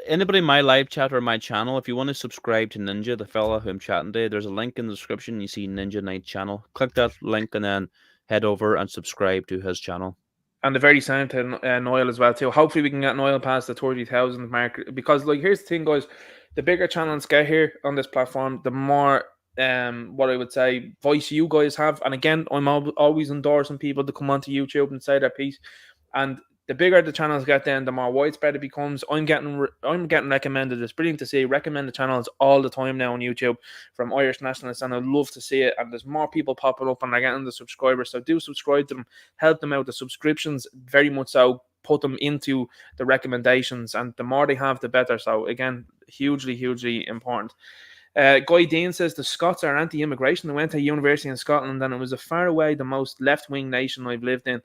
anybody in my live chat or my channel, if you want to subscribe to Ninja, the fella who I'm chatting today, there's a link in the description. You see Ninja Night channel. Click that link and then head over and subscribe to his channel. And the very same to Noel as well too. Hopefully we can get Noel past the 30,000 mark, because here's the thing, guys. The bigger channels get here on this platform, the more what I would say voice you guys have. And again, I'm always endorsing people to come onto YouTube and say their piece. And the bigger the channels get, then the more widespread it becomes. I'm getting recommended. It's brilliant to see recommended channels all the time now on YouTube from Irish nationalists, and I'd love to see it. And there's more people popping up, and they're getting the subscribers. So do subscribe to them, help them out. The subscriptions, very much so, put them into the recommendations, and the more they have, the better. So again, hugely important. Guy Dean says the Scots are anti-immigration. They went to university in Scotland, and it was a far away the most left-wing nation I've lived in.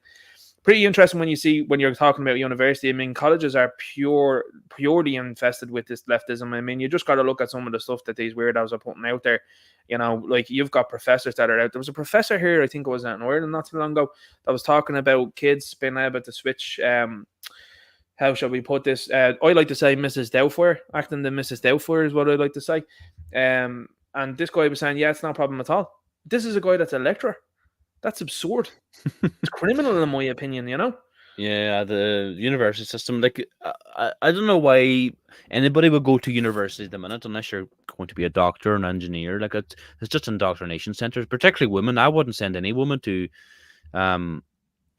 Pretty interesting when you're talking about university. I mean, colleges are purely infested with this leftism. I mean, you just got to look at some of the stuff that these weirdos are putting out there. Like, you've got professors that are out. There was a professor here, I think it was in Ireland not too long ago, that was talking about kids being able to switch. How shall we put this? I like to say Mrs. Doubtfire, acting the Mrs. Doubtfire is what I like to say. And this guy was saying, yeah, it's no problem at all. This is a guy that's a lecturer. That's absurd. It's criminal in my opinion, Yeah, the university system, like, I don't know why anybody would go to university at the minute unless you're going to be a doctor or an engineer. Like, it's just indoctrination centers, particularly women. I wouldn't send any woman to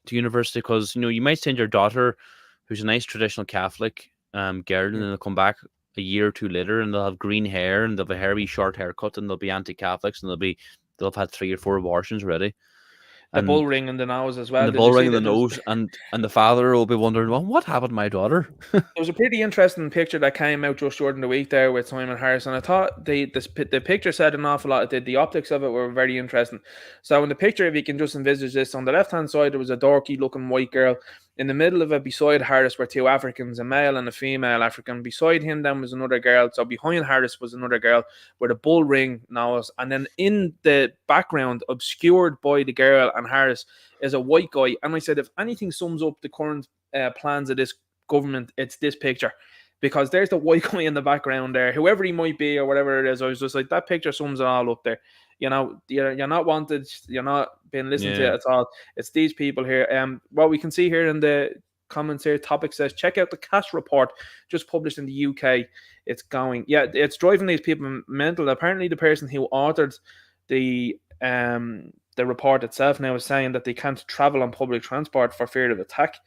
university, because you might send your daughter, who's a nice traditional Catholic girl, and then they'll come back a year or two later and they'll have green hair and they'll have a hairy short haircut and they'll be anti-Catholics and they'll have had 3 or 4 abortions already. The bull ring in the nose as well. and the Did you bull ring see in the that? nose, and the father will be wondering, well, what happened to my daughter? There was a pretty interesting picture that came out just during the week there with Simon Harris, and I thought the picture said an awful lot. The optics of it were very interesting. So in the picture, if you can just envisage this, on the left hand side there was a dorky looking white girl. In the middle of it, beside Harris, were two Africans, a male and a female African. Beside him, then was another girl. So behind Harris was another girl with a bull ring nose, and then in the background, obscured by the girl and Harris, is a white guy. And I said, if anything sums up the current plans of this government, it's this picture, because there's the white guy in the background there, whoever he might be or whatever it is. I was just like, that picture sums it all up there. You're not wanted, you're not being listened to at all. It's these people here. What we can see here in the comments here, topic says, check out the cash report just published in the UK. It's driving these people mental. Apparently the person who authored the report itself now is saying that they can't travel on public transport for fear of attack.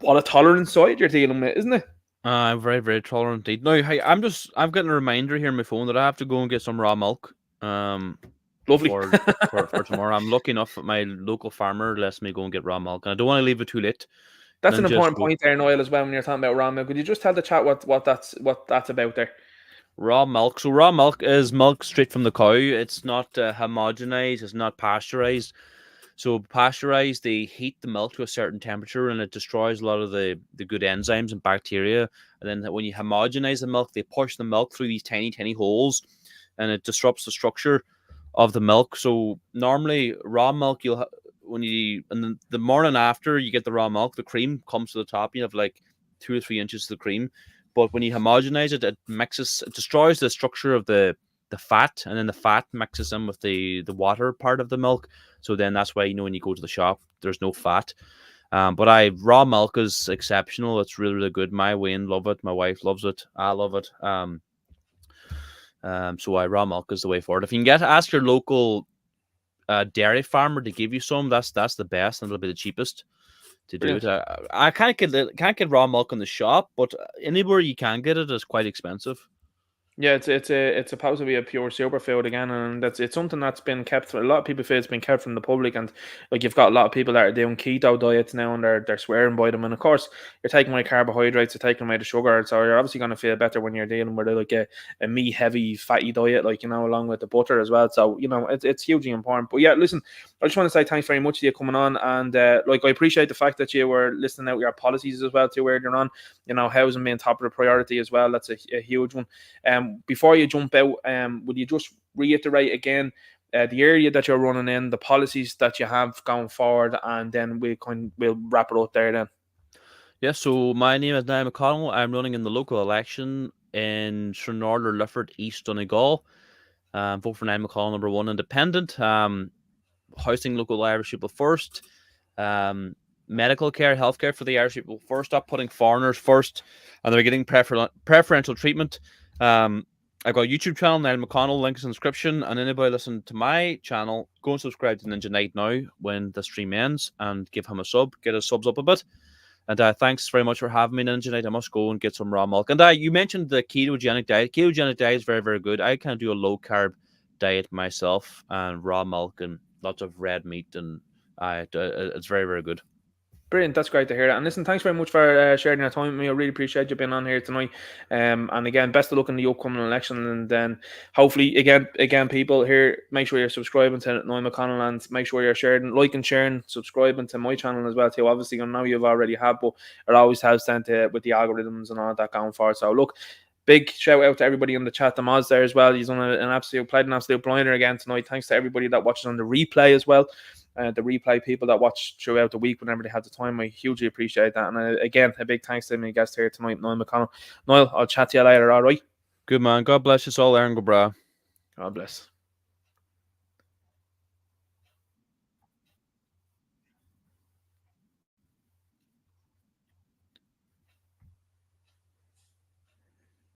What a tolerant side you're dealing with, isn't it? I'm very, very tolerant indeed. Now, hey, I'm getting a reminder here on my phone that I have to go and get some raw milk. Lovely. For tomorrow. I'm lucky enough that my local farmer lets me go and get raw milk, and I don't want to leave it too late. That's an important point there, Noel, as well, when you're talking about raw milk. Could you just tell the chat what that's about there? Raw milk. So raw milk is milk straight from the cow. It's not homogenized. It's not pasteurized. So pasteurized, they heat the milk to a certain temperature, and it destroys a lot of the good enzymes and bacteria. And then when you homogenize the milk, they push the milk through these tiny, tiny holes, and it disrupts the structure of the milk. So normally raw milk, and the morning after you get the raw milk, the cream comes to the top. You have like 2 or 3 inches of the cream. But when you homogenize it, it destroys the structure of the fat, and then the fat mixes in with the water part of the milk. So then that's why, when you go to the shop, there's no fat. But raw milk is exceptional. It's really, really good. My Wayne love it. My wife loves it. I love it. So raw milk is the way forward. If you can ask your local dairy farmer to give you some, that's the best, and it'll be the cheapest to do it. I can't get raw milk in the shop, but anywhere you can get it is quite expensive. Yeah, it's supposed to be a pure superfood again, and it's something that's been kept. A lot of people feel it's been kept from the public, and like you've got a lot of people that are doing keto diets now, and they're swearing by them. And of course, you're taking away carbohydrates, you're taking away the sugar, so you're obviously going to feel better when you're dealing with a meat heavy, fatty diet, along with the butter as well. So it's hugely important. But yeah, listen, I just want to say thanks very much to you coming on, and I appreciate the fact that you were listening out your policies as well too earlier on. Housing being top of the priority as well. That's a huge one. Before you jump out, would you just reiterate again the area that you're running in, the policies that you have going forward, and then we'll wrap it up there then. Yeah, so my name is Niall McConnell. I'm running in the local election in Shannorder, Lifford, East Donegal. Vote for Niall McConnell, number 1 independent. Housing local Irish people first. Medical care, healthcare for the Irish people first. Stop putting foreigners first, and they're getting preferential treatment. I've got a YouTube channel, Niall McConnell, link in the description, and anybody listening to my channel, go and subscribe to Ninja Knight now when the stream ends, and give him a sub, get his subs up a bit. And thanks very much for having me, Ninja Knight. I must go and get some raw milk. And you mentioned the ketogenic diet. Ketogenic diet is very, very good. I can do a low carb diet myself, and raw milk and lots of red meat, and it's very, very good. Brilliant. That's great to hear that. And listen, thanks very much for sharing your time with me. I really appreciate you being on here tonight. And again, best of luck in the upcoming election. And then hopefully, again, people here, make sure you're subscribing to Niall McConnell, and make sure you're sharing, liking, sharing, subscribing to my channel as well too. Obviously, I know you've already have, but it always helps then with the algorithms and all that going forward. So look, big shout out to everybody in the chat, the mods there as well. He's done played an absolute blinder again tonight. Thanks to everybody that watches on the replay as well. The replay people that watch throughout the week whenever they have the time, I hugely appreciate that. And again, a big thanks to my guest here tonight, Niall McConnell. Niall, I'll chat to you later, all right? Good man. God bless you all, Aaron Gobra. God bless.